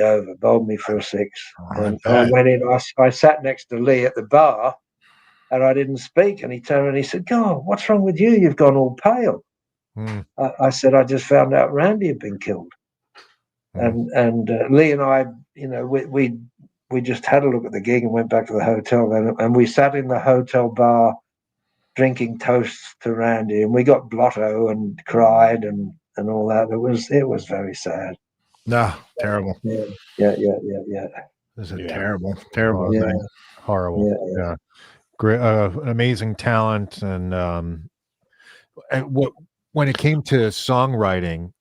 for a six. And I went in. I sat next to Lee at the bar, and I didn't speak. And he turned and he said, "God, what's wrong with you? You've gone all pale." I said, "I just found out Randy had been killed." And Lee and I, we just had a look at the gig and went back to the hotel then, and we sat in the hotel bar drinking toasts to Randy, and we got blotto and cried and all that. It was very sad. No, terrible. Yeah. This is a terrible thing. Horrible. Yeah. Great, amazing talent, and when it came to songwriting,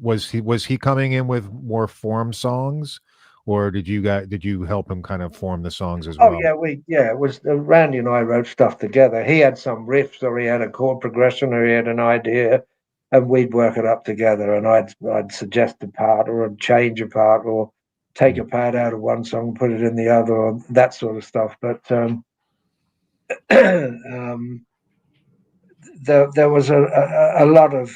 was he coming in with more form songs, or did you help him kind of form the songs as well? It was Randy and I wrote stuff together. He had some riffs, or he had a chord progression, or he had an idea, and we'd work it up together. And I'd suggest a part, or I'd change a part, or take a part out of one song, put it in the other, or that sort of stuff. But there was a lot of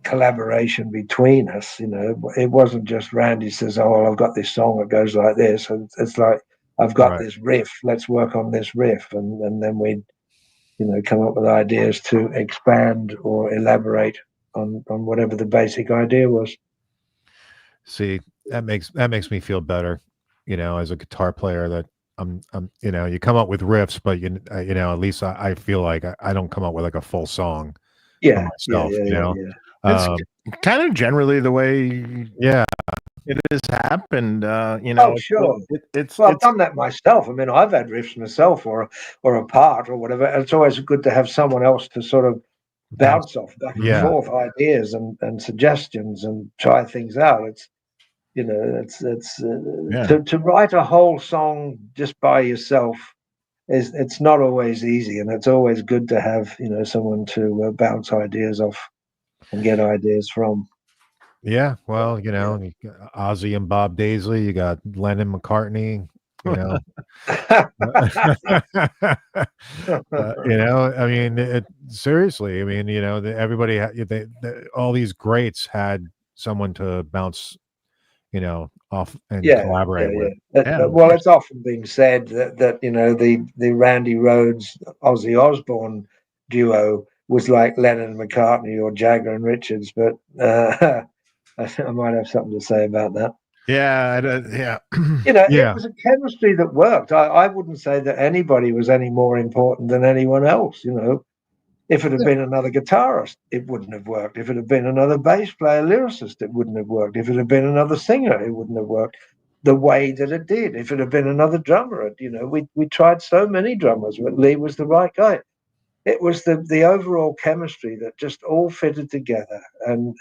collaboration between us. It wasn't just Randy says, "Oh, well, I've got this song that goes like this," and it's like, "I've got this riff, let's work on this riff," and then we'd come up with ideas to expand or elaborate on whatever the basic idea was. See, that makes me feel better, as a guitar player, that I'm you come up with riffs, but at least I feel like I don't come up with like a full song for myself. It's kind of generally the way it has happened. You know, Oh, sure. it's Well, I've done that myself. I mean, I've had riffs myself, or a part, or whatever. It's always good to have someone else to sort of bounce off, back and Yeah. forth, ideas and suggestions, and try things out. It's Yeah. to write a whole song just by yourself it's not always easy, and it's always good to have someone to bounce ideas off and get ideas from. Yeah, well, you got Ozzy and Bob Daisley, you got Lennon McCartney, you know. I mean, seriously, I mean, everybody, all these greats had someone to bounce, off and Yeah, collaborate with. Yeah, of well, course. it's often being said that the Randy Rhoads Ozzy Osbourne duo was like Lennon McCartney or Jagger and Richards, but I might have something to say about that. Yeah, yeah. It Yeah. was a chemistry that worked. I wouldn't say that anybody was any more important than anyone else. If it had been another guitarist, it wouldn't have worked. If it had been another bass player, lyricist, it wouldn't have worked. If it had been another singer, it wouldn't have worked the way that it did. If it had been another drummer, we tried so many drummers, but Lee was the right guy. It was the overall chemistry that just all fitted together, and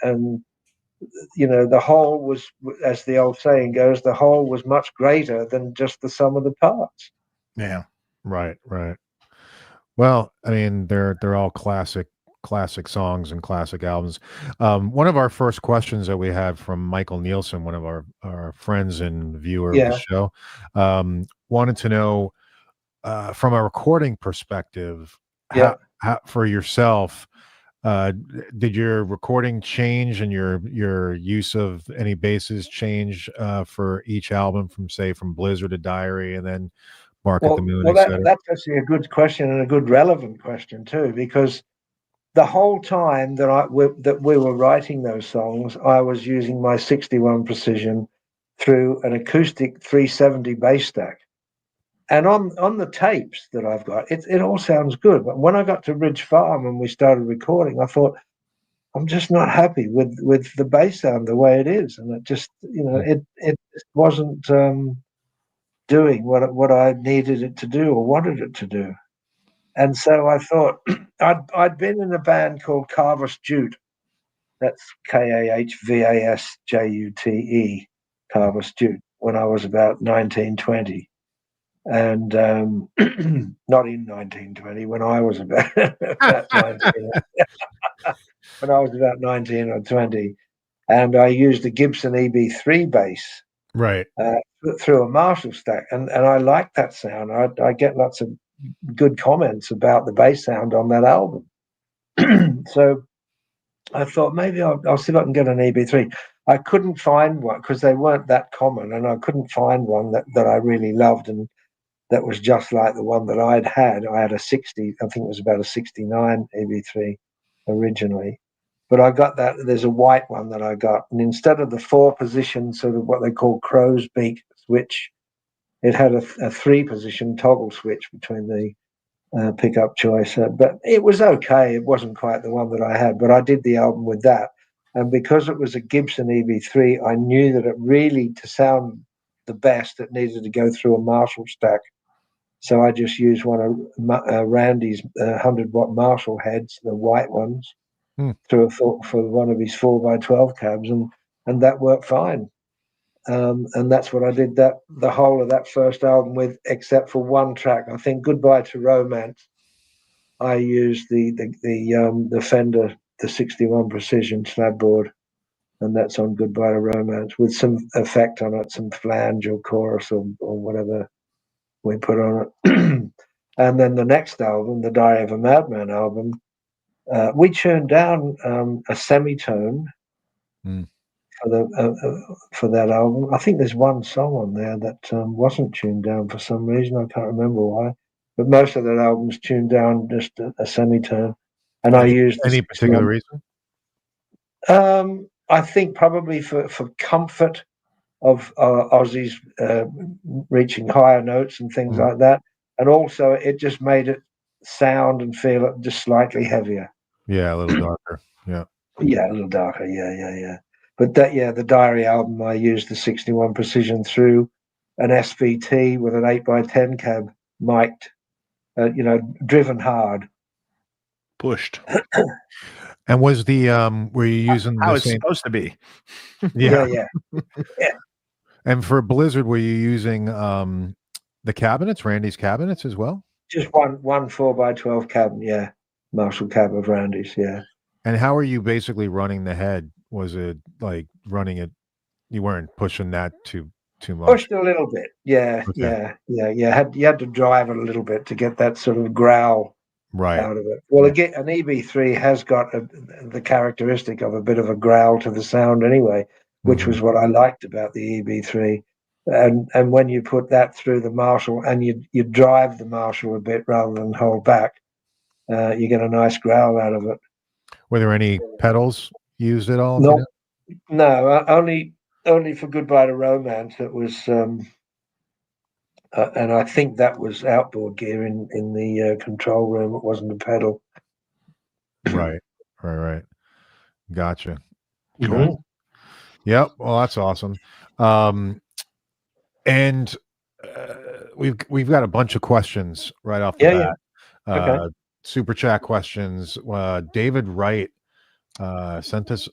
the whole was, as the old saying goes, the whole was much greater than just the sum of the parts. Yeah. Right, right. Well, I mean, they're all classic songs and classic albums. One of our first questions that we had from Michael Nielsen, one of our friends and viewer of the Yeah, show, wanted to know, from a recording perspective, yeah. how for yourself, did your recording change and your use of any basses change for each album, from Blizzard to Diary, and then Mark at the Moon, Well, etc.? that's actually a good question, and a good relevant question too, because the whole time that we were writing those songs, I was using my 61 Precision through an acoustic 370 bass stack. And on the tapes that I've got, it all sounds good. But when I got to Ridge Farm and we started recording, I thought, I'm just not happy with the bass sound the way it is, and it just it just wasn't doing what I needed it to do or wanted it to do. And so I thought I'd been in a band called Carvus Jute. That's Kahvasjute, Carvus Jute, when I was about 19, 20. And not in 1920, when I was about 19, when I was about 19 or 20. And I used a Gibson EB3 bass Right. through a Marshall stack. And I like that sound. I get lots of good comments about the bass sound on that album. So I thought maybe I'll see if I can get an EB3. I couldn't find one because they weren't that common, and I couldn't find one that I really loved and that was just like the one that I'd had. I had a 60, I think it was about a 69 EB3 originally. But I got that, there's a white one that I got. And instead of the 4-position, sort of what they call crow's beak switch, it had a 3-position toggle switch between the pickup choice. But it was okay. It wasn't quite the one that I had, but I did the album with that. And because it was a Gibson EB3, I knew that it really, to sound the best, it needed to go through a Marshall stack. So I just used one of Randy's 100-watt Marshall heads, the white ones, for one of his 4x12 cabs, and that worked fine. And that's what I did the whole of that first album with, except for one track. I think "Goodbye to Romance." I used the Fender, the 61 Precision slab board, and that's on "Goodbye to Romance" with some effect on it, some flange or chorus or whatever we put on it. And then the next album, the Diary of a Madman album, we tuned down a semitone for that album. I think there's one song on there that wasn't tuned down for some reason. I can't remember why, but most of that album's tuned down just a semitone. And I used Any particular reason? I think probably for comfort of Ozzy's reaching higher notes and things like that. And also it just made it sound and feel just slightly heavier. Yeah, a little darker. Yeah. Yeah, a little darker. Yeah. But the Diary album, I used the 61 Precision through an SVT with an 8x10 cab, mic'd, driven hard. Pushed. And was the were you using How the it's same? supposed to be. Yeah. And for Blizzard, were you using the cabinets, Randy's cabinets as well? Just one 4x12 cab, yeah. Marshall cab of Randy's, yeah. And how are you basically running the head? Was it like running it? You weren't pushing that too much. Pushed a little bit, yeah. You had to drive it a little bit to get that sort of growl out of it. Well, again, an EB3 has got the characteristic of a bit of a growl to the sound anyway, which was what I liked about the EB3. And when you put that through the Marshall and you drive the Marshall a bit rather than hold back, you get a nice growl out of it. Were there any pedals used at all? No, only for Goodbye to Romance. It was, and I think that was outboard gear in the control room. It wasn't a pedal. Right. Gotcha. Mm-hmm. Okay. Yep. Well, that's awesome. And we've got a bunch of questions right off the bat. Okay. Super chat questions. David Wright sent us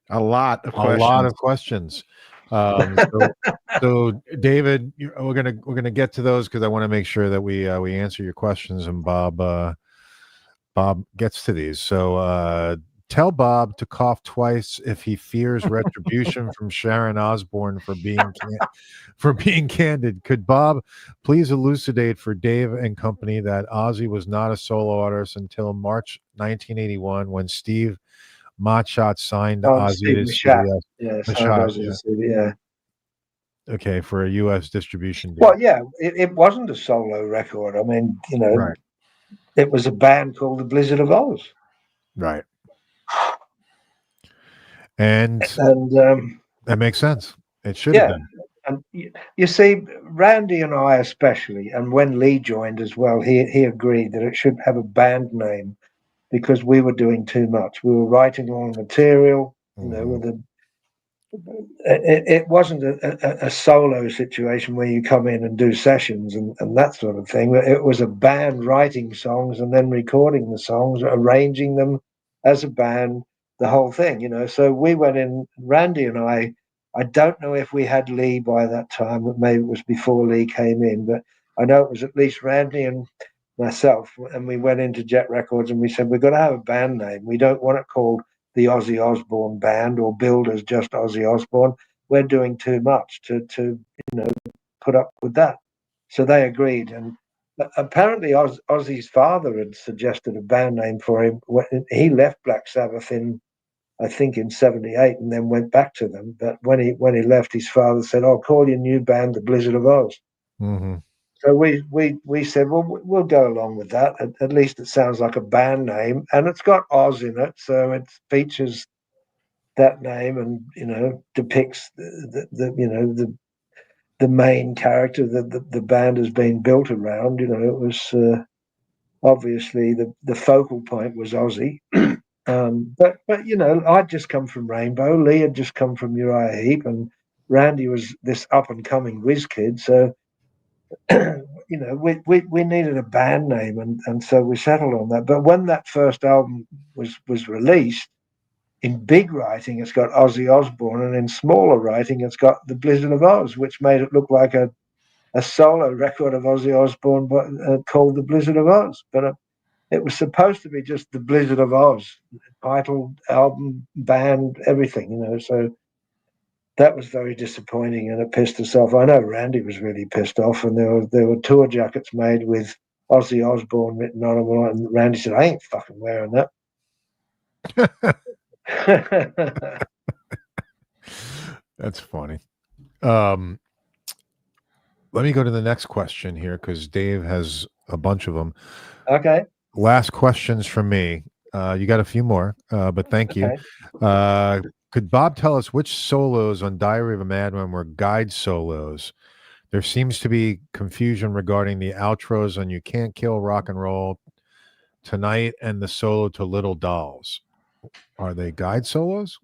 a lot of questions. So David, we're gonna get to those because I want to make sure that we answer your questions, and Bob gets to these. So tell Bob to cough twice if he fears retribution from Sharon Osbourne for being candid. Could Bob please elucidate for Dave and company that Ozzy was not a solo artist until March 1981 when Steve Motshot signed Ozzy to CBS? Yeah. Okay, for a U.S. distribution deal. Well, yeah, it wasn't a solo record. I mean, right. It was a band called the Blizzard of Oz. Right. And that makes sense. It should have been. And you see, Randy and I especially, and when Lee joined as well, he agreed that it should have a band name because we were doing too much. We were writing all the material, it wasn't a solo situation where you come in and do sessions and that sort of thing. It was a band writing songs and then recording the songs, arranging them as a band, the whole thing, So we went in, Randy and I don't know if we had Lee by that time, but maybe it was before Lee came in, but I know it was at least Randy and myself, and we went into Jet Records and we said, we've got to have a band name. We don't want it called the Ozzy Osbourne Band or billed as just Ozzy Osbourne. We're doing too much to put up with that. So they agreed. And apparently Ozzy's father had suggested a band name for him. He left Black Sabbath I think in 78 and then went back to them. But when he left, his father said, "I'll call your new band the Blizzard of Oz." Mm-hmm. So we said, well, we'll go along with that. At least it sounds like a band name, and it's got Oz in it, so it features that name and depicts the main character that the band has been built around. It was obviously the focal point was Ozzy. But I'd just come from Rainbow. Lee had just come from Uriah Heep, and Randy was this up and coming whiz kid. So we needed a band name, and so we settled on that. But when that first album was released, in big writing it's got Ozzy Osbourne, and in smaller writing it's got the Blizzard of Oz, which made it look like a solo record of Ozzy Osbourne, but called the Blizzard of Oz. But it was supposed to be just the Blizzard of Oz, title, album, band, everything, so that was very disappointing, and it pissed us off. I know Randy was really pissed off, and there were tour jackets made with Ozzy Osbourne written on them, and Randy said, "I ain't fucking wearing that." That's funny. Let me go to the next question here because Dave has a bunch of them. Okay. Last questions from me. You got a few more, but thank you. Could Bob tell us which solos on Diary of a Madman were guide solos? There seems to be confusion regarding the outros on You Can't Kill Rock and Roll Tonight and the solo to Little Dolls. Are they guide solos?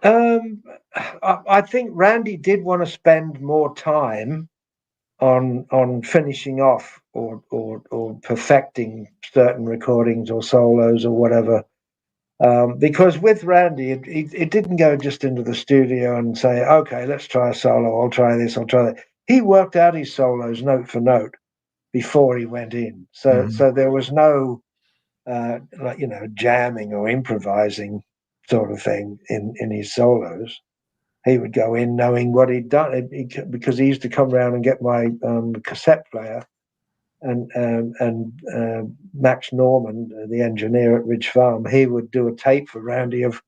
I think Randy did want to spend more time on finishing off or perfecting certain recordings or solos or whatever. Because with Randy, it didn't go just into the studio and say, okay, let's try a solo. I'll try this. I'll try that. He worked out his solos note for note before he went in. So there was no, jamming or improvising sort of thing in his solos. He would go in knowing what he'd done because he used to come around and get my cassette player and Max Norman, the engineer at Ridge Farm, he would do a tape for Randy of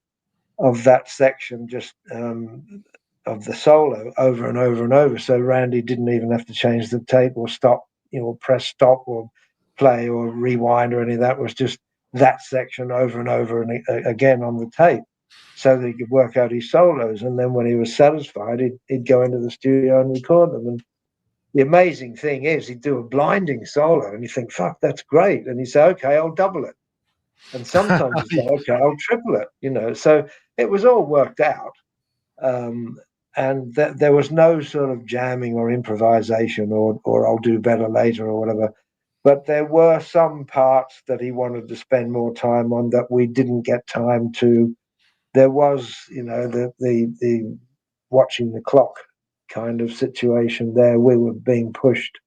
that section, just of the solo over and over and over. So Randy didn't even have to change the tape or stop, press stop or play or rewind or any of that. It was just that section over and over and again on the tape, so that he could work out his solos. And then when he was satisfied, he'd go into the studio and record them. And the amazing thing is, he'd do a blinding solo, and you think, "Fuck, that's great." And he'd say, "Okay, I'll double it." And sometimes he'd say, "Okay, I'll triple it." So it was all worked out, and there was no sort of jamming or improvisation or I'll do better later or whatever. But there were some parts that he wanted to spend more time on that we didn't get time to. There was, the watching the clock kind of situation there. We were being pushed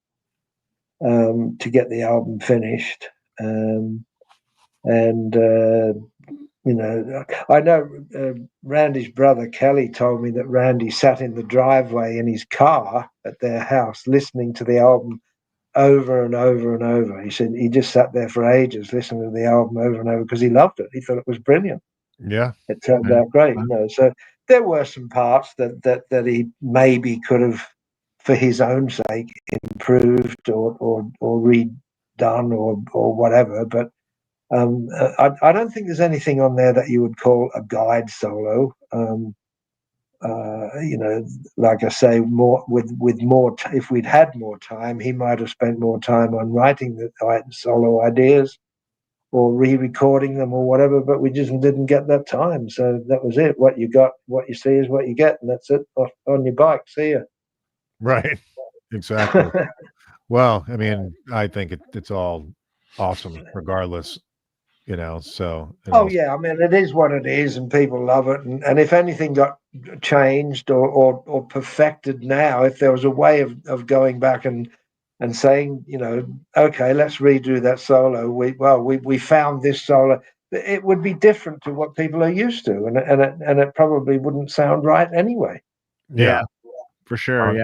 to get the album finished. I know Randy's brother Kelly told me that Randy sat in the driveway in his car at their house listening to the album over and over and over. He said he just sat there for ages listening to the album over and over because he loved it. He thought it was brilliant. Yeah, it turned out great. So there were some parts that he maybe could have, for his own sake, improved or redone or whatever. But I don't think there's anything on there that you would call a guide solo. Like I say, more with more. If we'd had more time, he might have spent more time on writing the solo ideas or re-recording them or whatever. But we just didn't get that time. So that was it. What you got, what you see is what you get, and that's it. On your bike, see you. Right. Exactly. Well, I mean, I think it's all awesome, regardless. So. Yeah, I mean, it is what it is, and people love it. And if anything got changed or perfected now, if there was a way of going back and saying, okay, let's redo that solo. We found this solo. It would be different to what people are used to, and it probably wouldn't sound right anyway. Yeah, for sure.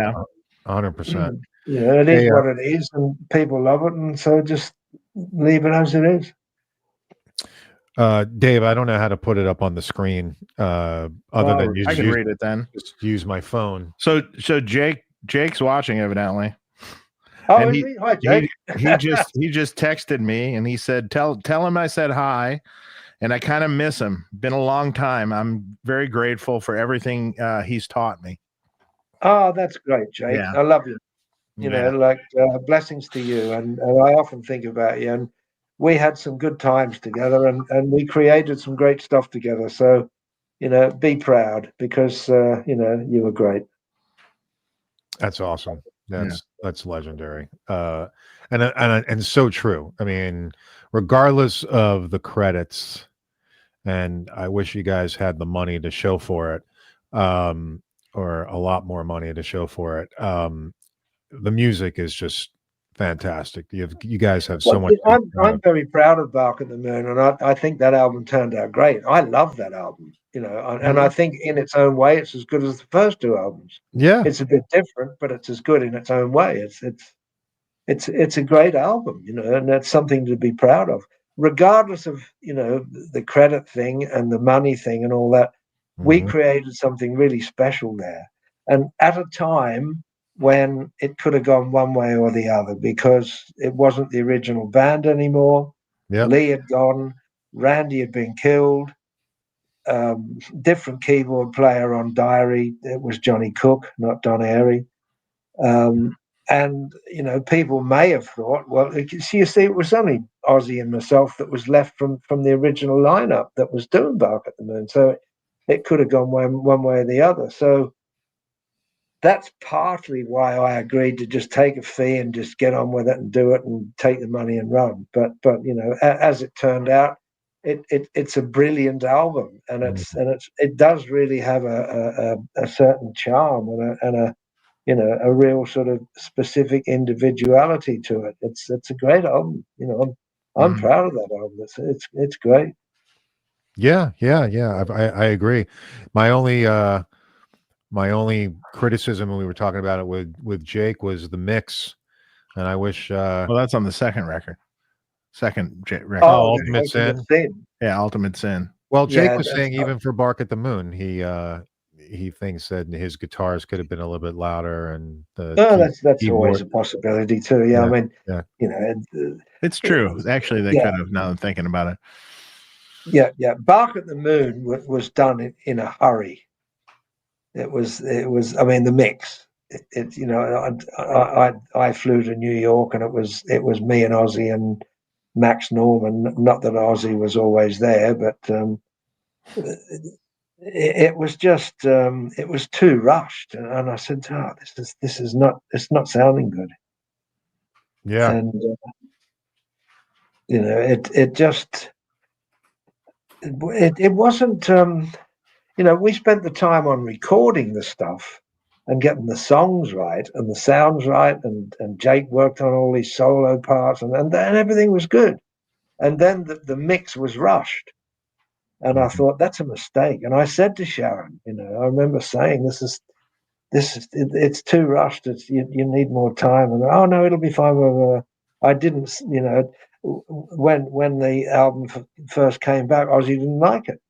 100%. It is what it is, and people love it, and so just leave it as it is. Dave, I don't know how to put it up on the screen. Other than I can read it then. Just use my phone. So Jake's watching evidently. Oh, and hi, Jake. he just texted me and he said, tell him I said hi, and I kind of miss him. Been a long time. I'm very grateful for everything he's taught me. Oh, that's great, Jake. Yeah. I love you. Blessings to you. And I often think about you. And we had some good times together, and we created some great stuff together. So, be proud because, you were great. That's awesome. That's legendary. And so true. I mean, regardless of the credits, and I wish you guys had the money to show for it, or a lot more money to show for it. The music is just fantastic. You guys have so much. I'm very proud of Bark at the Moon, and I think that album turned out great. I love that album, and I think in its own way, it's as good as the first two albums. Yeah, it's a bit different, but it's as good in its own way. It's a great album, and that's something to be proud of, regardless of the credit thing and the money thing and all that. We created something really special there, and at a time when it could have gone one way or the other, because it wasn't the original band anymore. Yep. Lee had gone, Randy had been killed, different keyboard player on Diary. It was Johnny Cook, not Don Airy. And, people may have thought, well, you see, it was only Ozzy and myself that was left from the original lineup that was doing Bark at the Moon. So it could have gone one way or the other. So that's partly why I agreed to just take a fee and just get on with it and do it and take the money and run. But as it turned out, it's a brilliant album, and it does really have a certain charm and a real sort of specific individuality to it. It's a great album. I'm proud of that album. It's great. Yeah. I agree. My only criticism when we were talking about it with Jake was the mix, and I wish. Well, that's on the second record. Record. Oh, Ultimate Sin. Yeah, Ultimate Sin. Well, Jake was saying even for Bark at the Moon, he thinks that his guitars could have been a little bit louder, and that's always a possibility too. Yeah, I mean, it's true. Actually, they could have. Now I'm thinking about it. Yeah. Bark at the Moon was done in a hurry. It was. I mean, the mix. I flew to New York, and it was me and Ozzy and Max Norman. Not that Ozzy was always there, but it was just it was too rushed, and I said, this is not. It's not sounding good. Yeah, and it just it wasn't. We spent the time on recording the stuff and getting the songs right and the sounds right, and Jake worked on all these solo parts, and everything was good. And then the mix was rushed, and I thought that's a mistake. And I said to Sharon, I remember saying, it's too rushed. You need more time. And oh no, it'll be fine. I didn't, when the album first came back, Ozzy didn't like it.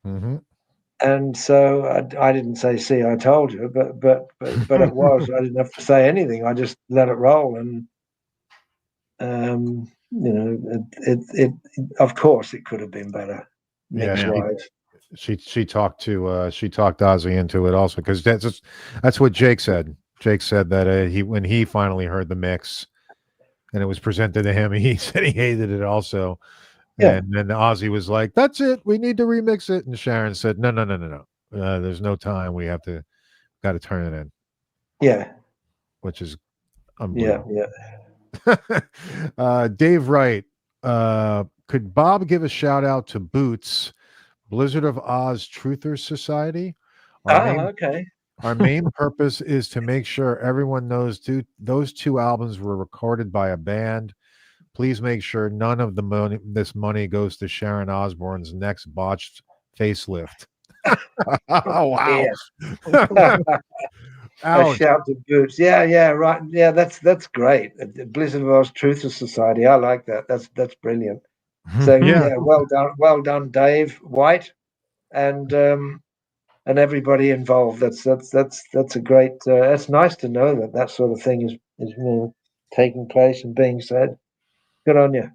Mm-hmm. And so I didn't say, "See, I told you," but it was. I didn't have to say anything. I just let it roll, and it of course it could have been better. Mix-wise. She talked Ozzy into it also, because that's what Jake said. Jake said that when he finally heard the mix and it was presented to him, he said he hated it also. Yeah. And then Ozzy was like, "That's it. We need to remix it." And Sharon said, "No. There's no time. We got to turn it in." Yeah. Which is unbelievable. Yeah. Dave Wright, could Bob give a shout out to Boots, Blizzard of Oz Truthers Society? Okay. Our main purpose is to make sure everyone knows those two albums were recorded by a band. Please make sure none of this money goes to Sharon Osbourne's next botched facelift. Oh, wow. A shout to Boots. Yeah, right. Yeah, that's great. Blizzard of Oz Truthers Society. I like that. That's brilliant. So well done, Dave White, and everybody involved. That's a great. It's nice to know that sort of thing is taking place and being said. Good on you.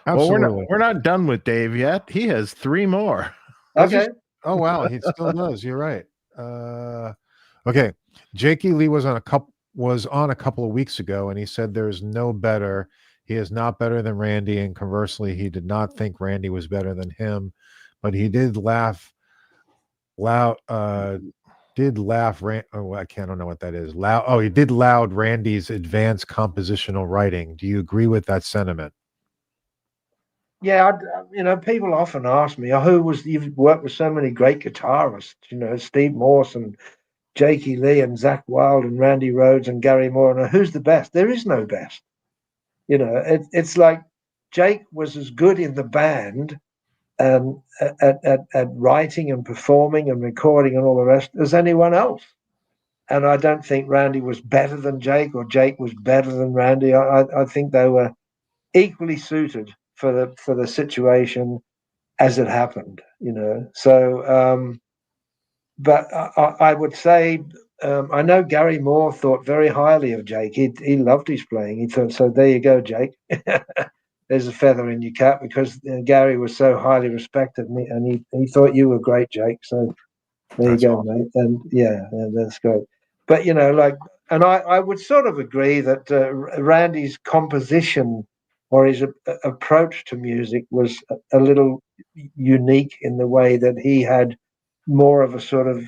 Absolutely. Well, we're not done with Dave yet. He has 3 more. Okay. Oh wow, he still does. You're right. Okay, Jakey Lee was on a couple of weeks ago, and he said there's no better. He is not better than Randy, and conversely, he did not think Randy was better than him, but he did laugh loud. I don't know what that is. He did loud Randy's advanced compositional writing. Do you agree with that sentiment? Yeah, people often ask me, you've worked with so many great guitarists, Steve Morse and Jakey Lee and Zakk Wylde and Randy Rhoads and Gary Moore, and who's the best? There is no best. It's like Jake was as good in the band and at writing and performing and recording and all the rest as anyone else. And I don't think Randy was better than Jake, or Jake was better than Randy. I think they were equally suited for the situation as it happened, So, but I would say, I know Gary Moore thought very highly of Jake. He loved his playing. He thought, so there you go, Jake. There's a feather in your cap, because Gary was so highly respected, and he thought you were great, Jake. So there you go, mate. And yeah, that's great. But and I would sort of agree that Randy's composition or his approach to music was a little unique in the way that he had more of a sort of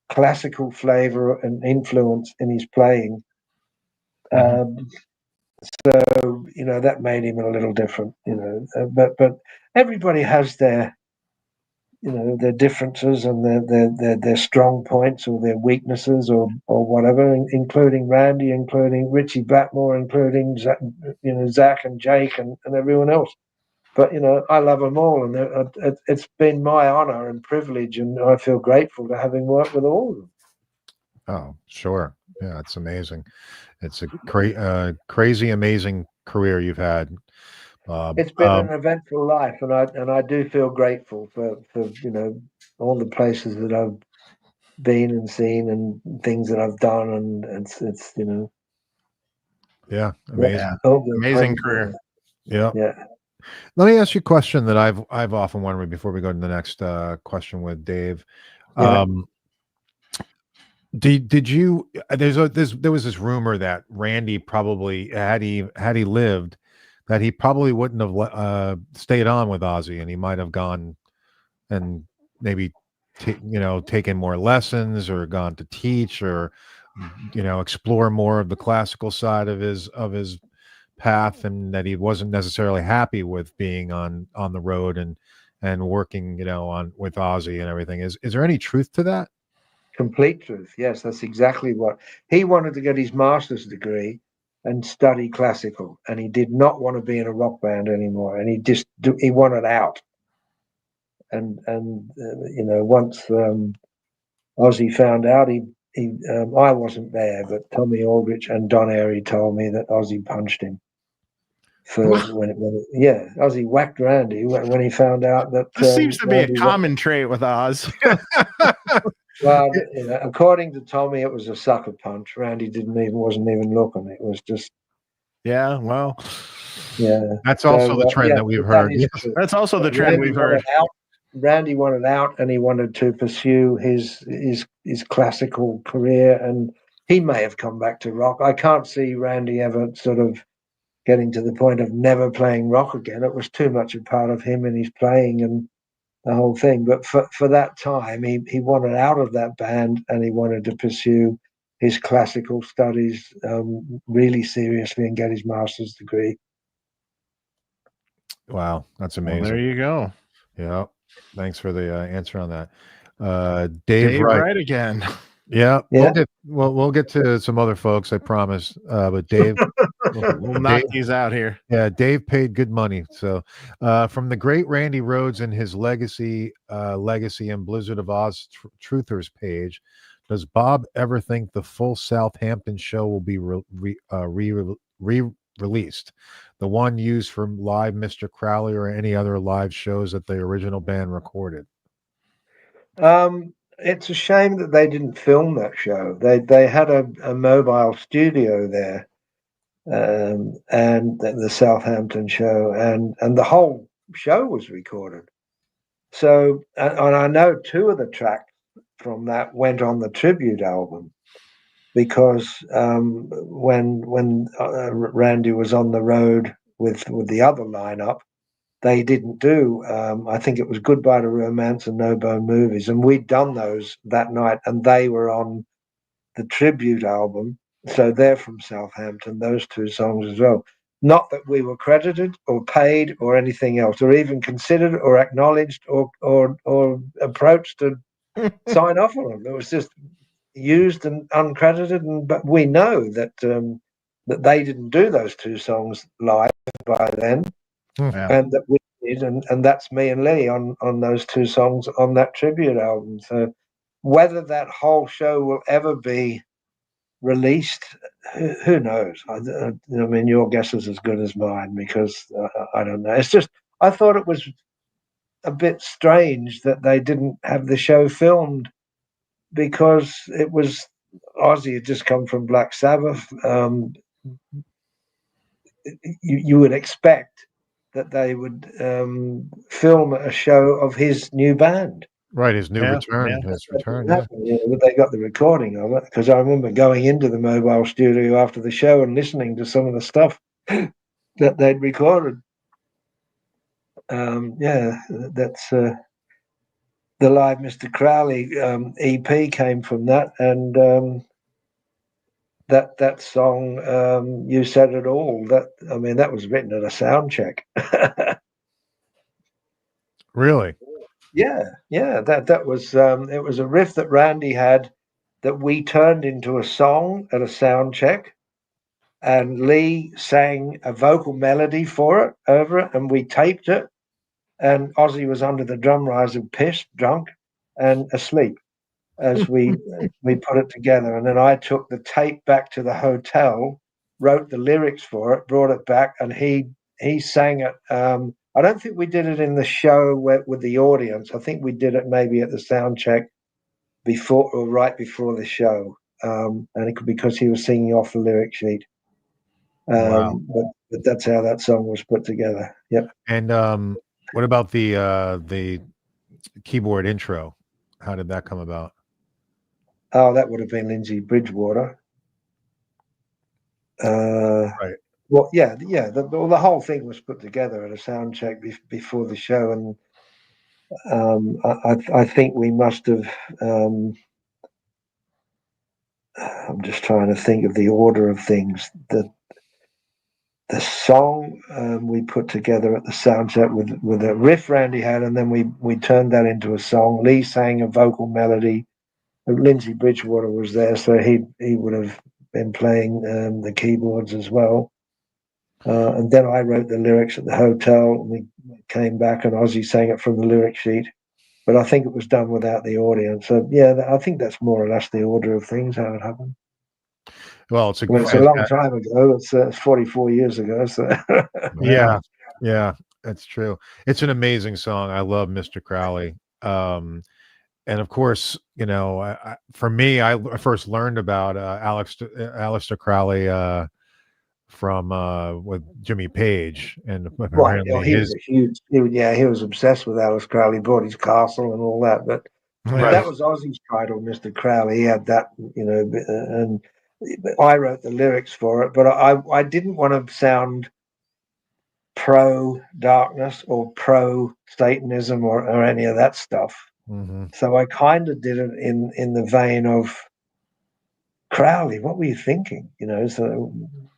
classical flavor and influence in his playing. So that made him a little different. But everybody has their their differences and their strong points or their weaknesses or whatever, including Randy, including Richie Blackmore, including Zach and Jake and everyone else. But I love them all, and it's been my honor and privilege, and I feel grateful to having worked with all of them. Oh, sure. Yeah, it's amazing. It's a crazy, amazing career you've had, Bob. It's been an eventful life, and I do feel grateful for all the places that I've been and seen and things that I've done, and it's yeah, amazing, amazing career. Yeah. Let me ask you a question that I've often wondered before we go to the next question with Dave. Yeah. Did you? There was this rumor that Randy probably had he lived, that he probably wouldn't have stayed on with Ozzy, and he might have gone and maybe taken more lessons or gone to teach or explore more of the classical side of his path, and that he wasn't necessarily happy with being on the road and working on with Ozzy and everything. Is there any truth to that? Complete truth. Yes, that's exactly what he wanted to get his master's degree and study classical, and he did not want to be in a rock band anymore, and he wanted out. And once Ozzy found out, I wasn't there, but Tommy Aldrich and Don Airy told me that Ozzy punched him. Ozzy whacked Randy when he found out that. This seems to be a common trait with Oz. Well, according to Tommy, it was a sucker punch. Randy wasn't even looking. It was just. Yeah, well. Yeah, that's also the trend that we've heard. That's also the trend we've heard. Randy wanted out, and he wanted to pursue his classical career, and he may have come back to rock. I can't see Randy ever sort of getting to the point of never playing rock again. It was too much a part of him and his playing and the whole thing. But for that time, he wanted out of that band, and he wanted to pursue his classical studies really seriously and get his master's degree. Wow, that's amazing. Well, there you go. Yeah, thanks for the answer on that. Dave Wright again. Yeah. We'll get to some other folks, I promise. But Dave, we'll knock these out here. Yeah, Dave paid good money. So, from the great Randy Rhoads and his legacy and Blizzard of Oz Truthers page, does Bob ever think the full Southampton show will be released? The one used for live Mr. Crowley or any other live shows that the original band recorded? It's a shame that they didn't film that show. They had a mobile studio there, and the Southampton show, and the whole show was recorded. So, and I know 2 of the tracks from that went on the tribute album, because when Randy was on the road with the other lineup, they didn't do, I think it was Goodbye to Romance and No Bone Movies, and we'd done those that night, and they were on the tribute album. So they're from Southampton, those 2 songs as well. Not that we were credited or paid or anything else, or even considered or acknowledged or approached to sign off on them. It was just used and uncredited, but we know that that they didn't do those 2 songs live by then. And that we did, and that's me and Lee on those 2 songs on that tribute album. So whether that whole show will ever be released, who knows? I mean, your guess is as good as mine, because I don't know. It's just, I thought it was a bit strange that they didn't have the show filmed, because it was Ozzy had just come from Black Sabbath. You would expect that they would film a show of his new band. Right, his new return. His return, yeah. But they got the recording of it, because I remember going into the mobile studio after the show and listening to some of the stuff that they'd recorded. That's the live Mr. Crowley EP came from that, and that song, You Said It All. That was written at a sound check. Really? Yeah. That was it was a riff that Randy had that we turned into a song at a sound check, and Lee sang a vocal melody for it over it, and we taped it. And Ozzy was under the drum riser, pissed, drunk, and asleep as we put it together. And then I took the tape back to the hotel, wrote the lyrics for it, brought it back, and he sang it. I don't think we did it in the show with the audience. I think we did it maybe at the sound check before or right before the show, and it could because he was singing off the lyric sheet. Wow. But that's how that song was put together. Yep. And what about the keyboard intro? How did that come about? Oh, that would have been Lindsay Bridgewater. Right. Well, yeah. The whole thing was put together at a sound check before the show, and I think we must have. I'm just trying to think of the order of things. The song we put together at the sound check with a riff Randy had, and then we turned that into a song. Lee sang a vocal melody. Lindsay Bridgewater was there, so he would have been playing the keyboards as well. And then I wrote the lyrics at the hotel. And we came back, and Ozzy sang it from the lyric sheet. But I think it was done without the audience. So yeah, I think that's more or less the order of things how it happened. Well, it's a long time ago. It's 44 years ago. So yeah, that's true. It's an amazing song. I love Mr. Crowley. And of course, you know, for me, I first learned about Aleister Crowley from with Jimmy Page, and right. He was a huge. He was obsessed with Alice Crowley. Bought his castle and all that. But that was Ozzy's title, Mr. Crowley. He had that, you know, and I wrote the lyrics for it. But I didn't want to sound pro darkness or pro Satanism or any of that stuff. Mm-hmm. So I kind of did it in the vein of Crowley. What were you thinking? You know, so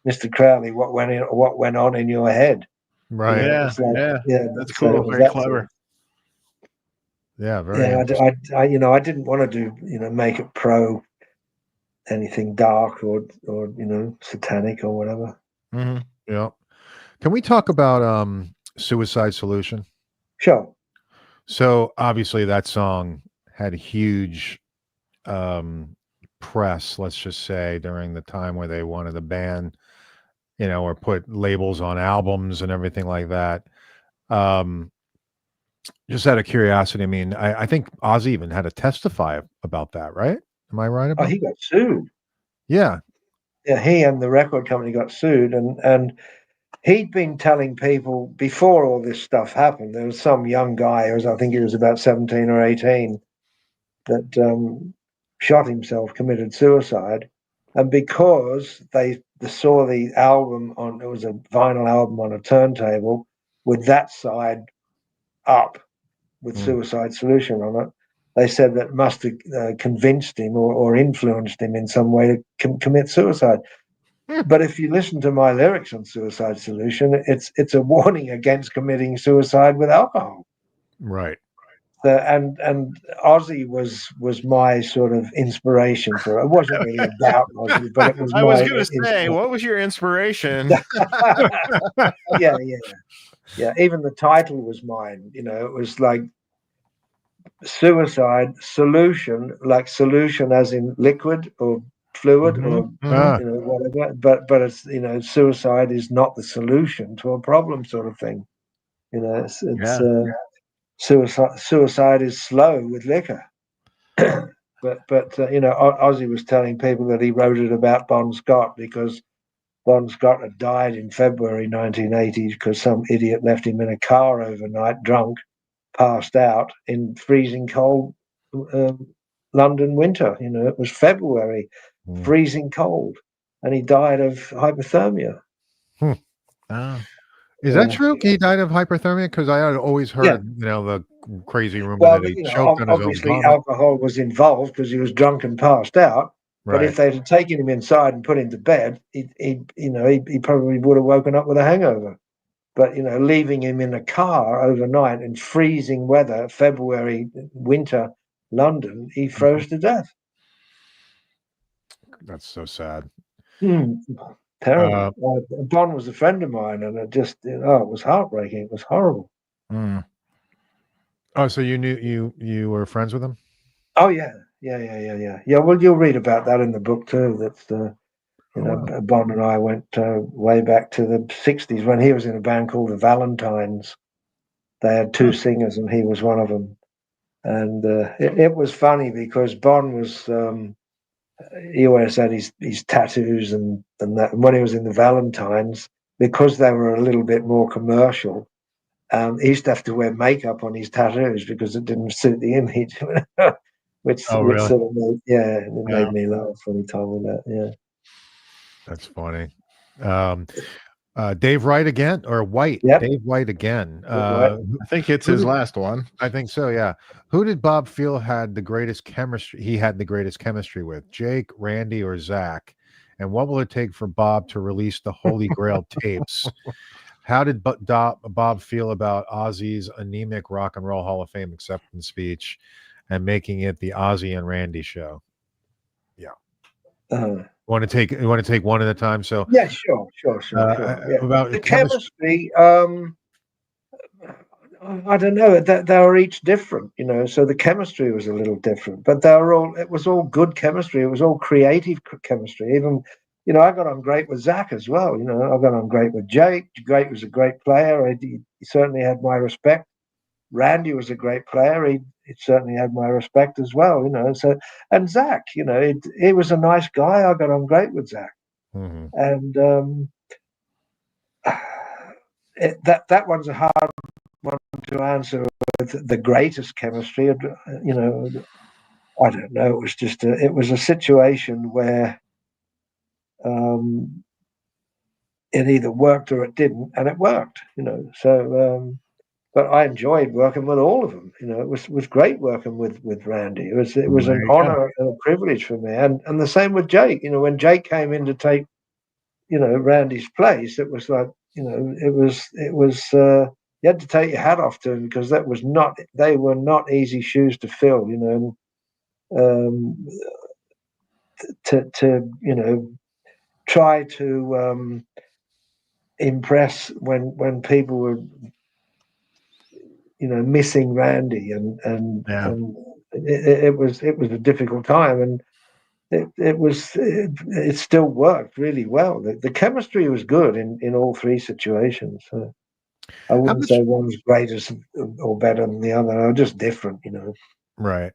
Mr. Crowley, what went on in your head? Right. You know, yeah, that's cool. Very clever. Yeah, very. Yeah, I didn't want to do, you know, make it pro anything dark or you know, satanic or whatever. Mm-hmm. Yeah. Can we talk about Suicide Solution? Sure. So obviously that song had huge press, let's just say, during the time where they wanted to ban, you know, or put labels on albums and everything like that. Just out of curiosity, I mean, I think Ozzy even had to testify about that, right? Am I right about? Oh, he got sued. Yeah. Yeah, he and the record company got sued, and he'd been telling people before all this stuff happened. There was some young guy I think he was about 17 or 18 that shot himself, committed suicide, and because they saw the album it was a vinyl album on a turntable with that side up with Suicide Solution on it. They said that must have convinced him or influenced him in some way to commit suicide. But if you listen to my lyrics on Suicide Solution, it's a warning against committing suicide with alcohol. Right. And Ozzy was my sort of inspiration for it. It wasn't really about Ozzy, but it was. I was going to say, what was your inspiration? Yeah. Even the title was mine. You know, it was like Suicide Solution, like solution as in liquid or fluid or you know, whatever. But it's, you know, suicide is not the solution to a problem, sort of thing. You know, it's suicide is slow with liquor. but you know, Ozzy was telling people that he wrote it about Bon Scott because Bon Scott had died in February 1980 because some idiot left him in a car overnight, drunk, passed out in freezing cold London winter. You know, it was February, freezing cold, and he died of hypothermia. Is that true? He died of hyperthermia? Because I had always heard, the crazy rumor Well, that he choked on his own obviously vomit. alcohol was involved because he was drunk and passed out. But Right. if they'd have taken him inside and put him to bed, he probably would have woken up with a hangover. But leaving him in a car overnight in freezing weather, February, winter, London, he froze to death. That's so sad. Terrible. Bon was a friend of mine, and it just, it was heartbreaking. It was horrible. Oh, so you knew you were friends with him? Oh yeah. Well, you'll read about that in the book too. That's Bon and I went way back to the '60s when he was in a band called the Valentines. They had two singers, and he was one of them. And it was funny because Bon was. He always had his tattoos and that. And when he was in the Valentines, because they were a little bit more commercial, he used to have to wear makeup on his tattoos because it didn't suit the image. which really? sort of made me laugh when he told me that. Yeah, that's funny. Dave Wright again, or White? Yep. Dave White again. I think it's his last one. I think so. Yeah. Who did Bob feel had the greatest chemistry? He had the greatest chemistry with Jake, Randy, or Zach? And what will it take for Bob to release the Holy Grail tapes? How did Bob feel about Ozzy's anemic Rock and Roll Hall of Fame acceptance speech and making it the Ozzy and Randy show? Yeah. Want to take one at a time? So yeah, sure. Yeah. About the chemistry. I don't know. They were each different, So the chemistry was a little different, but it was all good chemistry. It was all creative chemistry. Even, I got on great with Zach as well. I got on great with Jake. Jake was a great player. He certainly had my respect. Randy was a great player. He certainly had my respect as well. So, and Zach, he was a nice guy. I got on great with Zach, and that one's a hard one to answer with the greatest chemistry. I don't know. It was just it was a situation where it either worked or it didn't, and it worked. So. But I enjoyed working with all of them. It was great working with Randy. It was an honor and a privilege for me, and the same with Jake. When Jake came in to take Randy's place, it was like it was you had to take your hat off to him because they were not easy shoes to fill. To try to impress when people were missing Randy, and it was a difficult time, and it still worked really well. The chemistry was good in all three situations. So I wouldn't say one's greater or better than the other. They're just different, Right.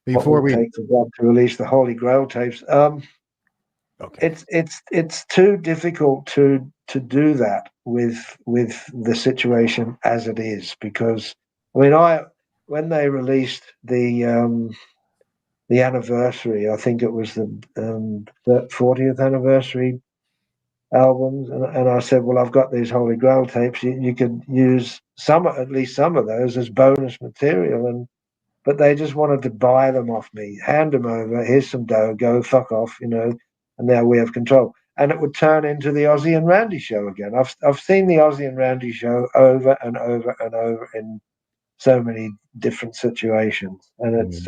Before we take for Bob to release the Holy Grail tapes, okay, it's too difficult to do that with the situation as it is, because when they released the anniversary, I think it was the 40th anniversary albums, and I said, well, I've got these Holy Grail tapes. You could use at least some of those as bonus material, but they just wanted to buy them off me, hand them over. Here's some dough, go fuck off, and now we have control. And it would turn into the Ozzy and Randy show again. I've seen the Ozzy and Randy show over and over and over in so many different situations, and it's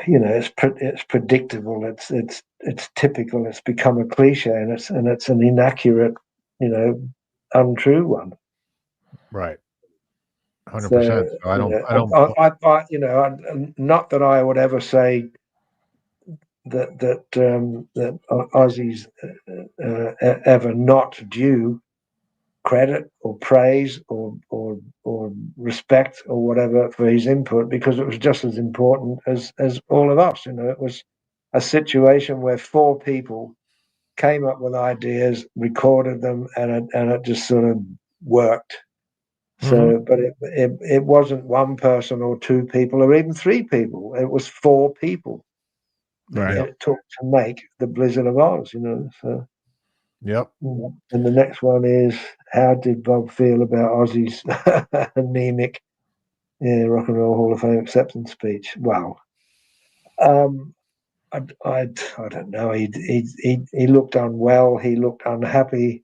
it's predictable. It's typical. It's become a cliche, and it's an inaccurate, untrue one. Right. 100%. So I don't. Not that I would ever say that Ozzy's ever not due credit or praise or respect or whatever for his input, because it was just as important as all of us. It was a situation where four people came up with ideas, recorded them, and it just sort of worked. So, but it wasn't one person or two people or even three people. It was four people that it took to make the Blizzard of Oz. So. Yep. And the next one is how did Bob feel about Ozzy's anemic Rock and Roll Hall of Fame acceptance speech? Well, I don't know. He looked unwell. He looked unhappy,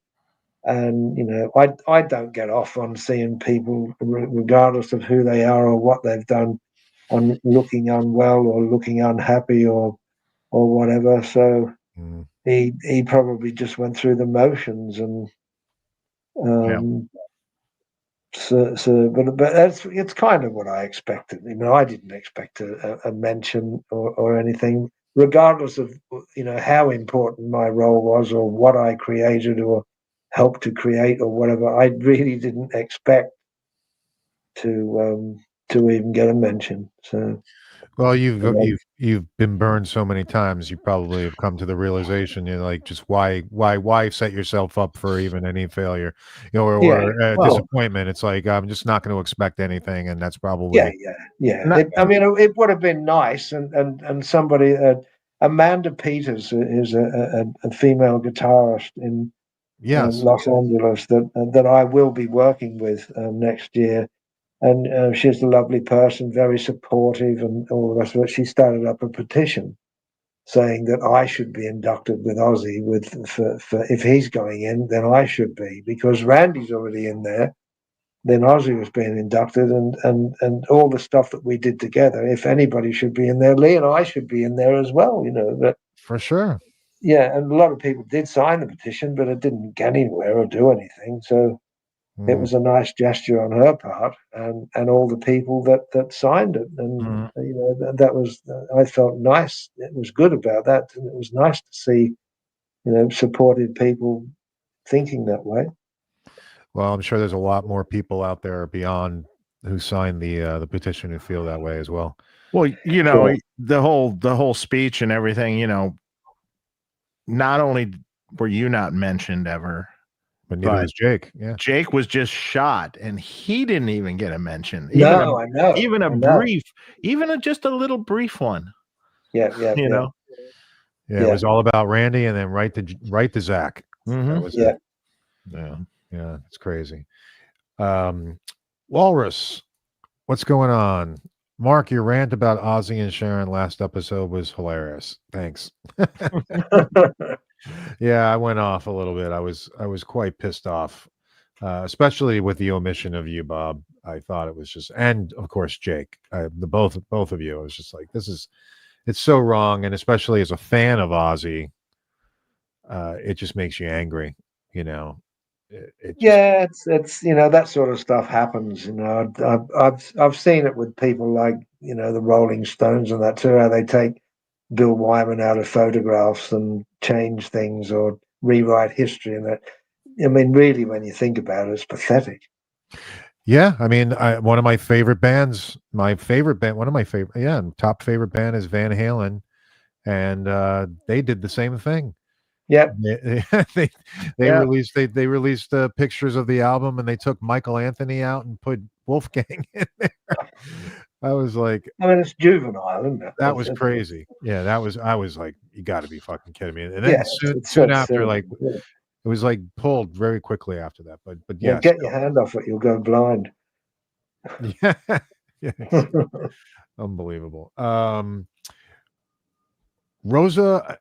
and I don't get off on seeing people, regardless of who they are or what they've done, on looking unwell or looking unhappy or whatever. So he probably just went through the motions, and but it's kind of what I expected. I didn't expect a mention or anything, regardless of how important my role was or what I created or helped to create or whatever. I really didn't expect to even get a mention. So, well, you've been burned so many times. You probably have come to the realization, like, just why set yourself up for even any failure, or disappointment. It's like, I'm just not going to expect anything, and that's probably it would have been nice, and somebody, Amanda Peters is a female guitarist in Los Angeles that I will be working with next year. And she's a lovely person, very supportive, and all the rest of it. She started up a petition saying that I should be inducted with Ozzy. For if he's going in, then I should be, because Randy's already in there. Then Ozzy was being inducted, and all the stuff that we did together. If anybody should be in there, Lee and I should be in there as well. But for sure. Yeah, and a lot of people did sign the petition, but it didn't get anywhere or do anything. So. It was a nice gesture on her part, and all the people that signed it, and that was. I felt nice. It was good about that, and it was nice to see, supported people thinking that way. Well, I'm sure there's a lot more people out there beyond who signed the petition who feel that way as well. Well, the whole speech and everything. Not only were you not mentioned ever. But neither was Jake. Yeah, Jake was just shot, and he didn't even get a mention. I know. Even a brief, just a little brief one. Yeah. It was all about Randy, and then right to Zach. Mm-hmm. That was it. Yeah, it's crazy. Walrus, what's going on? Mark, your rant about Ozzy and Sharon last episode was hilarious. Thanks. Yeah, I went off a little bit. I was quite pissed off, especially with the omission of you, Bob. I thought it was just, and of course Jake, both of you. I was just like, it's so wrong, and especially as a fan of Ozzy, it just makes you angry. It's that sort of stuff happens. I've seen it with people like the Rolling Stones and that too. How they take Bill Wyman out of photographs and change things or rewrite history, and that. I mean, really, when you think about it, it's pathetic. Yeah, I mean, one of my favorite bands, top favorite band is Van Halen, and they did the same thing. Yeah, they released pictures of the album, and they took Michael Anthony out and put Wolfgang in there. I was like, I mean, it's juvenile, isn't it? That was crazy. Yeah, I was like, you got to be fucking kidding me. And then soon after, like, it was like pulled very quickly after that. But yeah, get your hand off it, you'll go blind. Yeah, unbelievable. Rosa,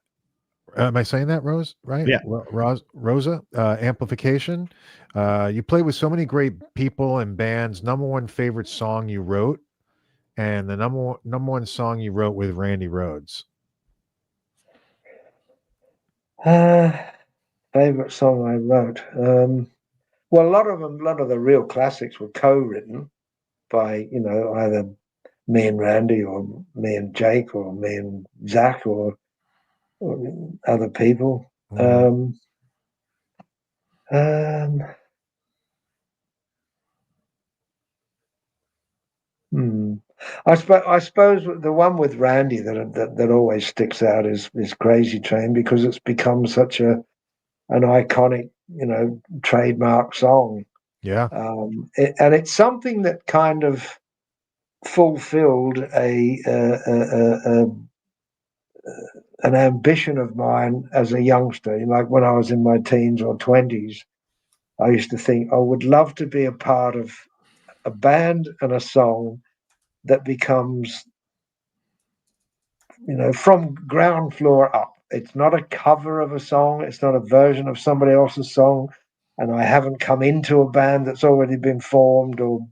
am I saying that, Rose? Right? Yeah, Rosa. Amplification. You played with so many great people and bands. Number one favorite song you wrote, and the number one song you wrote with Randy Rhoads. Favorite song I wrote. Well, a lot of the real classics were co-written by either me and Randy, or me and Jake, or me and Zach, or other people. I suppose the one with Randy that always sticks out is Crazy Train, because it's become such an iconic, trademark song. Yeah. And it's something that kind of fulfilled an ambition of mine as a youngster, like when I was in my teens or 20s. I used to think I would love to be a part of a band and a song that becomes, from ground floor up. It's not a cover of a song. It's not a version of somebody else's song. And I haven't come into a band that's already been formed or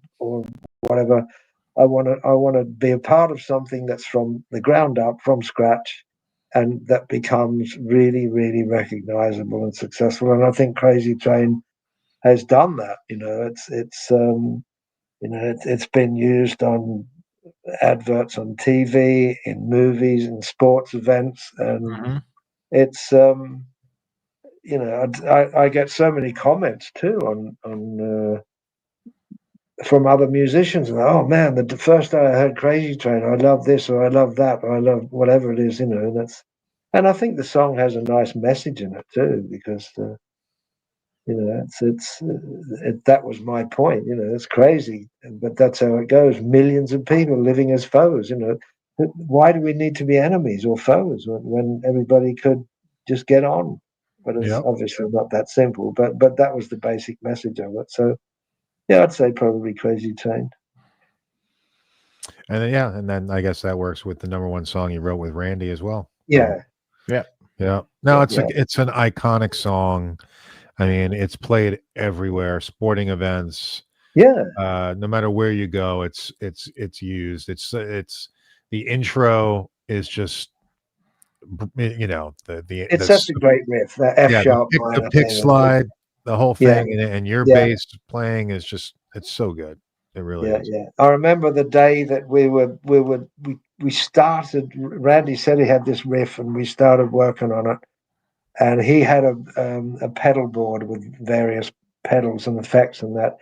whatever. I want to be a part of something that's from the ground up, from scratch, and that becomes really, really recognizable and successful. And I think Crazy Train has done that. It's been used on adverts on TV, in movies, in sports events, and it's I get so many comments too on from other musicians. And, oh man, the first day I heard Crazy Train, I love this or I love that or I love whatever it is, and I think the song has a nice message in it too, because that was my point. It's crazy, but that's how it goes. Millions of people living as foes. Why do we need to be enemies or foes when everybody could just get on? But it's obviously not that simple. But that was the basic message of it. So yeah, I'd say probably Crazy Train. And then I guess that works with the number one song you wrote with Randy as well. Yeah. No, it's an iconic song. I mean, it's played everywhere, sporting events. Yeah. No matter where you go, it's used. It's the intro is just, it's such a great riff. That F sharp, the pick slide, the whole thing, and your bass playing is just, it's so good. It really is. Yeah. I remember the day that we started. Randy said he had this riff, and we started working on it. And he had a pedal board with various pedals and effects and that,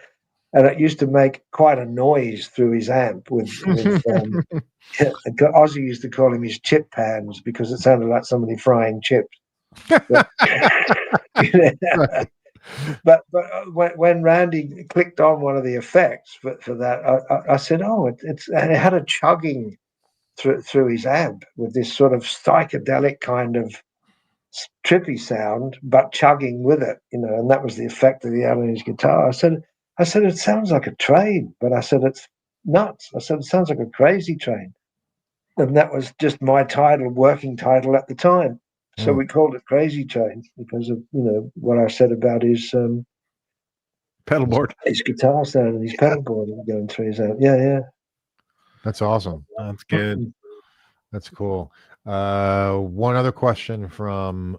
and it used to make quite a noise through his amp. Ozzy used to call him his chip pans because it sounded like somebody frying chips. But when Randy clicked on one of the effects for that, I said, "Oh, and it had a chugging through his amp with this sort of psychedelic kind of trippy sound, but chugging with it, and that was the effect that he had on his guitar." I said, it sounds like a train, but I said, it's nuts. I said, it sounds like a crazy train. And that was just my working title at the time. So we called it Crazy Train because of, what I said about his pedal board, his guitar sound and his pedal board going through his amp. Yeah. That's awesome. That's good. That's cool. One other question from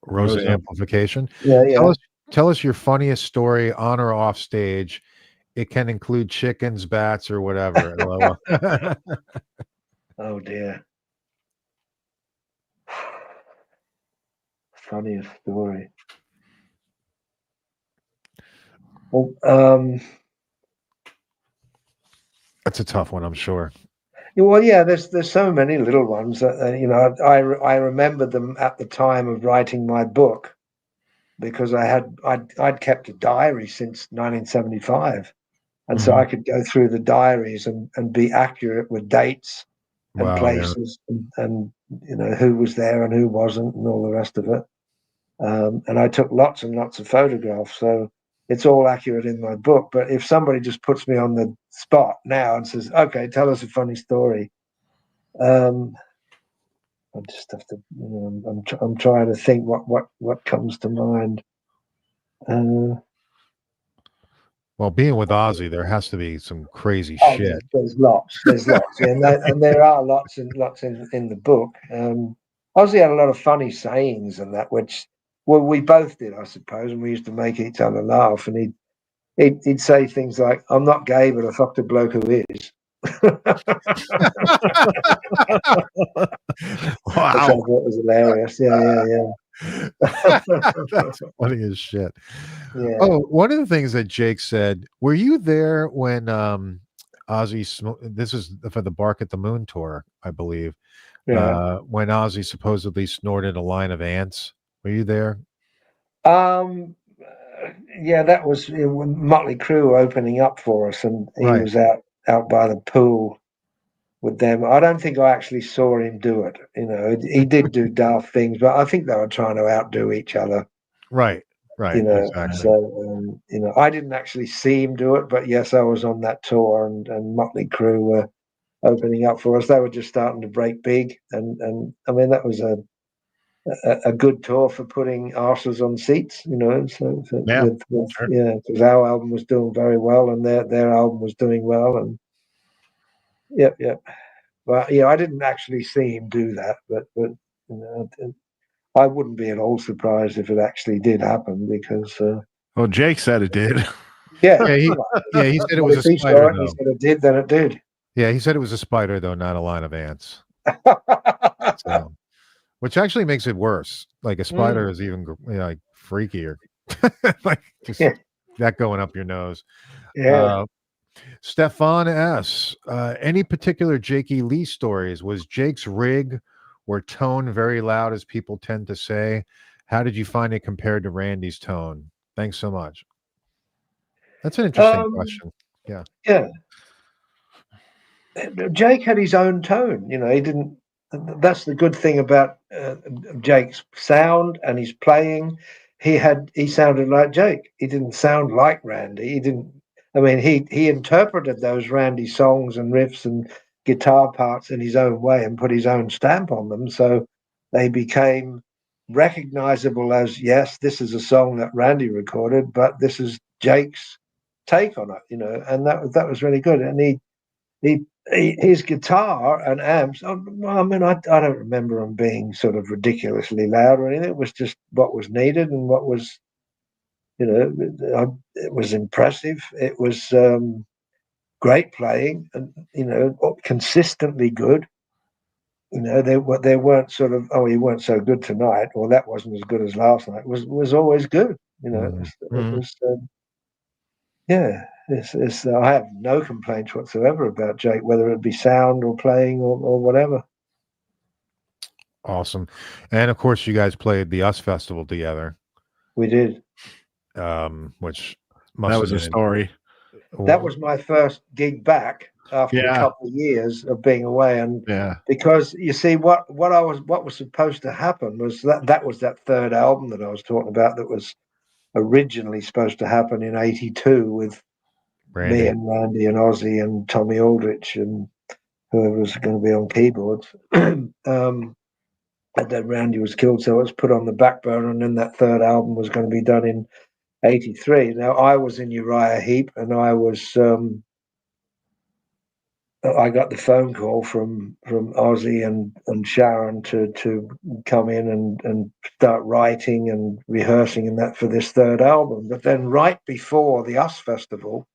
Rosa Amplification. Yeah. Tell us your funniest story on or off stage. It can include chickens, bats, or whatever. Oh dear. Funniest story. Well, that's a tough one, I'm sure. Well, yeah, there's so many little ones that I remember them at the time of writing my book, because I'd kept a diary since 1975, and so I could go through the diaries and be accurate with dates and places and who was there and who wasn't and all the rest of it. And I took lots and lots of photographs, so it's all accurate in my book. But if somebody just puts me on the spot now and says, "Okay, tell us a funny story," I just have to. I'm trying to think what comes to mind. Well, being with Ozzy, there has to be some crazy shit. There's lots, and there are lots and lots in the book. Ozzy had a lot of funny sayings and that, which, well, we both did, I suppose, and we used to make each other laugh. And he'd say things like, "I'm not gay, but I fucked a bloke who is." Wow, I thought it was hilarious. Yeah. That's funny as shit. Yeah. Oh, one of the things that Jake said, were you there when Ozzy, this is for the Bark at the Moon tour, I believe, when Ozzy supposedly snorted a line of ants? Were you there? Yeah, that was Motley Crue opening up for us, and he was out by the pool with them. I don't think I actually saw him do it. He did do daft things, but I think they were trying to outdo each other. Right. Right. Exactly. So I didn't actually see him do it, but yes, I was on that tour, and Motley Crue were opening up for us. They were just starting to break big, and I mean that was a good tour for putting arses on seats, So Yeah, sure. because our album was doing very well, and their album was doing well, and yep. But I didn't actually see him do that, but I wouldn't be at all surprised if it actually did happen, because Well, Jake said it did. yeah, He said it well, was if a he spider saw it, he though. said it did, then it did. Yeah, he said it was a spider though, not a line of ants. So, which actually makes it worse. Like a spider is even like freakier. Like just Yeah. that going up your nose. Yeah. Stefan S. Any particular Jakey Lee stories? Was Jake's rig or tone very loud, as people tend to say? How did you find it compared to Randy's tone? Thanks so much. That's an interesting question. Yeah. Yeah. Jake had his own tone. He didn't. That's the good thing about Jake's sound and his playing. He sounded like Jake. He didn't sound like Randy. He didn't. I mean, he interpreted those Randy songs and riffs and guitar parts in his own way and put his own stamp on them. So they became recognizable as, yes, this is a song that Randy recorded, but this is Jake's take on it. And that was really good. And his guitar and amps. I mean, I don't remember them being sort of ridiculously loud or anything. It was just what was needed and what was, it was impressive. It was great playing, and consistently good. They weren't sort of, oh, you weren't so good tonight, or that wasn't as good as last night. It was always good. It was. Yeah, I have no complaints whatsoever about Jake, whether it be sound or playing or whatever. Awesome. And of course, you guys played the US Festival together. We did. Which that was a story. That was my first gig back after a couple of years of being away, and because you see what was supposed to happen was that was that third album that I was talking about that was originally supposed to happen in '82 with Randy. me and Randy and Ozzy and Tommy Aldrich and whoever was going to be on keyboards. But then Randy was killed, so it was put on the back burner, and then that third album was going to be done in '83. Now I was in Uriah Heep, and I got the phone call from Ozzy and Sharon to come in and start writing and rehearsing and that for this third album. But then right before the US Festival,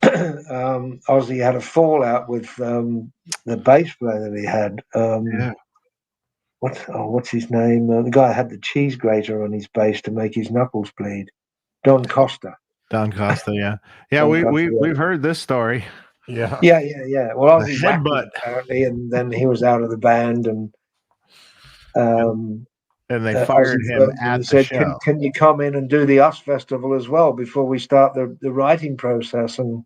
Ozzy had a fallout with the bass player that he had. What's his name? The guy had the cheese grater on his bass to make his knuckles bleed. Don Costa. Don Costa, yeah. We've heard this story. Yeah. Well, Ozzy headbutt apparently, and then he was out of the band, and they fired him at the show. Can you come in and do the US Festival as well before we start the writing process? And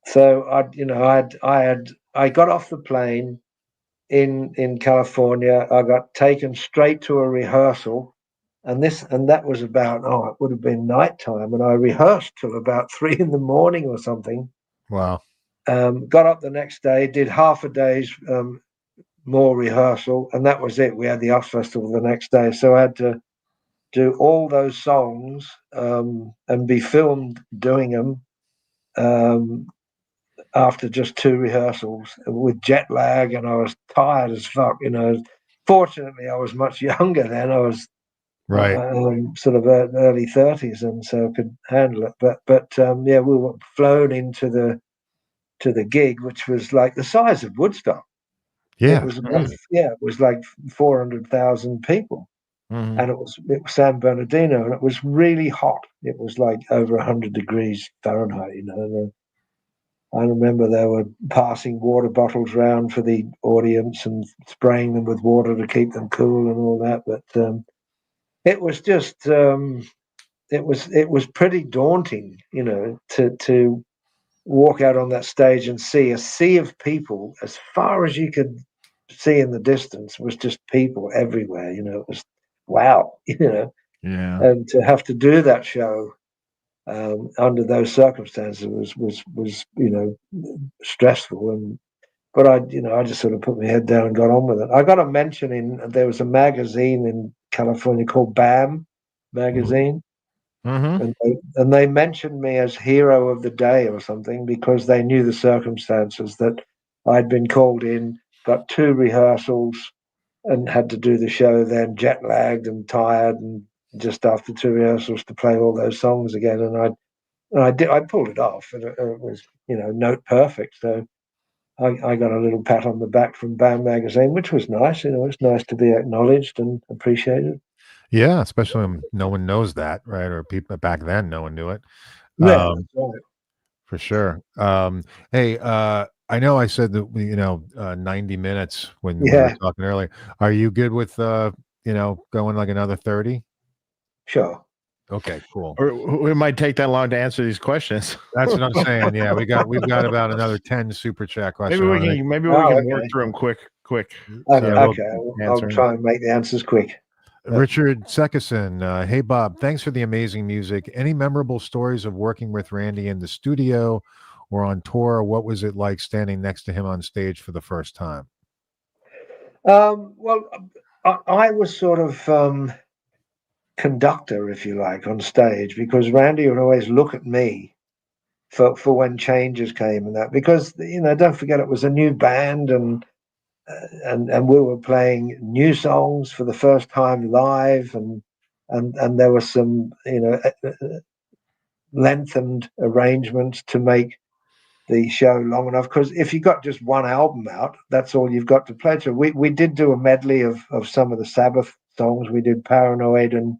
so I got off the plane in California. I got taken straight to a rehearsal, and that was about it would have been nighttime, and I rehearsed till about 3 a.m. or something. Wow. Got up the next day, did half a day's more rehearsal, and that was it. We had the US Festival the next day, so I had to do all those songs and be filmed doing them after just 2 rehearsals with jet lag, and I was tired as fuck. Fortunately, I was much younger then. I was sort of early 30s, and so I could handle it. But we were flown into the gig, which was like the size of Woodstock. Yeah, it was like 400,000 people, and it was San Bernardino, and it was really hot. It was like over 100 degrees Fahrenheit. I remember they were passing water bottles around for the audience and spraying them with water to keep them cool and all that. But it was just it was pretty daunting, to walk out on that stage and see a sea of people as far as you could see in the distance was just people everywhere. It was wow. Yeah. And to have to do that show under those circumstances was stressful. But I just sort of put my head down and got on with it. I got a mention there was a magazine in California called BAM magazine, Mm-hmm. and they mentioned me as hero of the day or something because they knew the circumstances that I'd been called in, got 2 rehearsals, and had to do the show then, jet lagged and tired, and just after 2 rehearsals to play all those songs again, and I pulled it off, and it was note perfect. So I got a little pat on the back from BAM magazine, which was nice. It's nice to be acknowledged and appreciated. Yeah, especially when no one knows that, right? Or people back then, no one knew it. Yeah, that's right. For sure. Hey, I know I said that 90 minutes when we were Yeah, talking earlier. Are you good with going like another 30? sure. Okay, cool. Or it might take that long to answer these questions. That's what I'm saying. Yeah, we've got about another 10 super chat questions. Maybe we Oh, can okay. work through them quick. Okay, Yeah, I'll try and make the answers quick. Richard Sekison, hey Bob, thanks for the amazing music. Any memorable stories of working with Randy in the studio or on tour? What was it like standing next to him on stage for the first time? Well, I was sort of conductor, if you like, on stage, because Randy would always look at me for when changes came and that, because don't forget it was a new band, and we were playing new songs for the first time live, and there was some lengthened arrangements to make the show long enough, because if you got just one album out, that's all you've got to play to. We did do a medley of some of the Sabbath songs. We did Paranoid and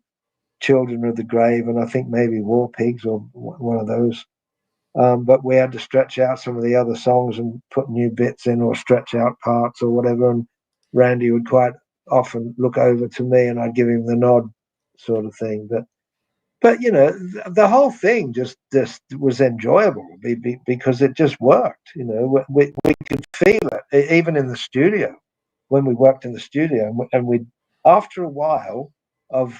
Children of the Grave, and I think maybe War Pigs or one of those. But we had to stretch out some of the other songs and put new bits in, or stretch out parts or whatever. And Randy would quite often look over to me, and I'd give him the nod, sort of thing. But the whole thing just was enjoyable because it just worked. We could feel it even in the studio when we worked in the studio, and we after a while of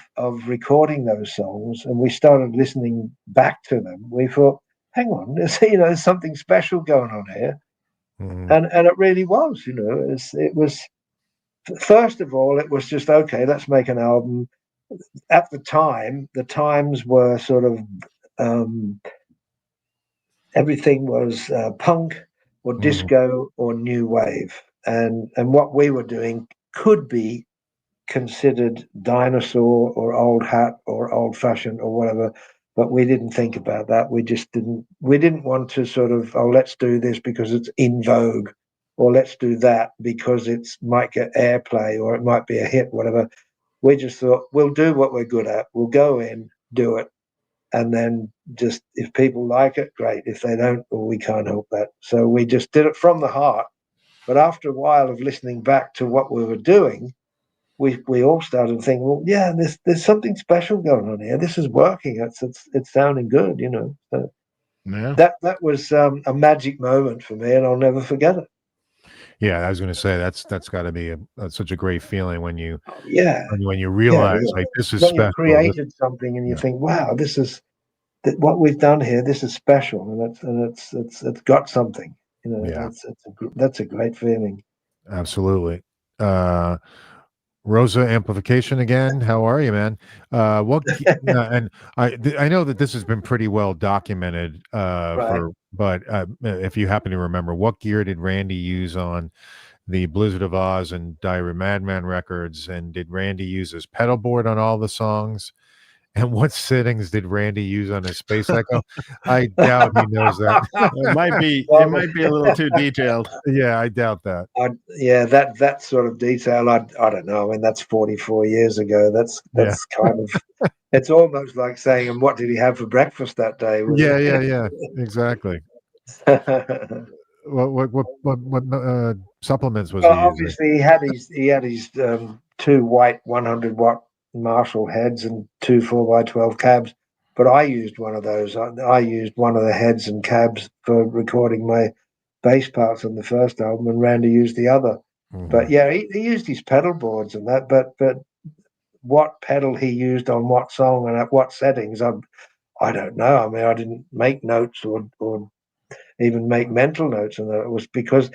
recording those songs, and we started listening back to them, we thought, hang on, there's something special going on here. Mhm. And it really was. It was, first of all, it was just, okay, let's make an album. At the time, the times were sort of, everything was punk or Mhm. disco or new wave, and what we were doing could be considered dinosaur or old hat or old fashioned or whatever, but we didn't think about that. We didn't want to sort of, oh, let's do this because it's in vogue, or let's do that because it's might get airplay, or it might be a hit, whatever. We just thought, we'll do what we're good at, we'll go in, do it, and then just, if people like it, great. If they don't, well, we can't help that. So we just did it from the heart. But after a while of listening back to what we were doing, we all started thinking, well, yeah, there's something special going on here. This is working. It's sounding good. So Yeah. that was a magic moment for me, and I'll never forget it. Yeah, I was going to say that's got to be such a great feeling when you Yeah, when you yeah. realize like this is When you've special. created something and you Yeah. think, wow, this is what we've done here. This is special, and it's got something. Yeah, That's a great feeling. absolutely. Uh, Rosa amplification again. How are you, man? And I know that this has been pretty well documented. Right. But if you happen to remember, what gear did Randy use on the Blizzard of Oz and Diary Madman records? And did Randy use his pedal board on all the songs? And what settings did Randy use on his Space Echo? I doubt he knows that. It might be a little too detailed. Yeah, I doubt that. Yeah, that sort of detail, I don't know. I mean, that's 44 years ago. Yeah. That's kind of, it's almost like saying, and what did he have for breakfast that day? Yeah. Exactly. What supplements was he Well, using? obviously he had his 2 white 100-watt Marshall heads and 2 4x12 cabs, but I used one of those. I used one of the heads and cabs for recording my bass parts on the first album, and Randy used the other. But Mhm. yeah, he used his pedal boards and that. But what pedal he used on what song and at what settings, I don't know. I mean, I didn't make notes or even make mental notes, and it was because,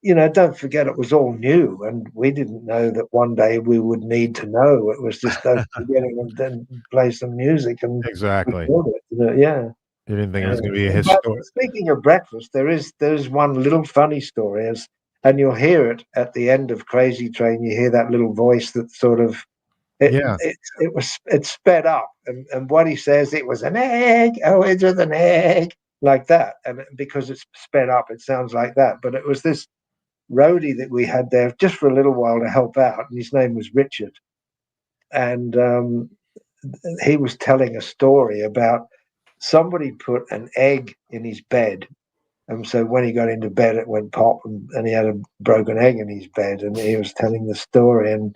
don't forget, it was all new, and we didn't know that one day we would need to know. It was just us getting and then play some music and Exactly. record it. Yeah. You didn't think it was going to be a But historic. speaking of breakfast, there's one little funny story, and you'll hear it at the end of Crazy Train. You hear that little voice that sort of Yeah. it's sped up, and what he says, it was an egg. Oh, it was an egg, like that, and because it's sped up, it sounds like that. But it was this roadie that we had there just for a little while to help out, and his name was Richard, and he was telling a story about somebody put an egg in his bed. And so when he got into bed, it went pop, and he had a broken egg in his bed. And he was telling the story. And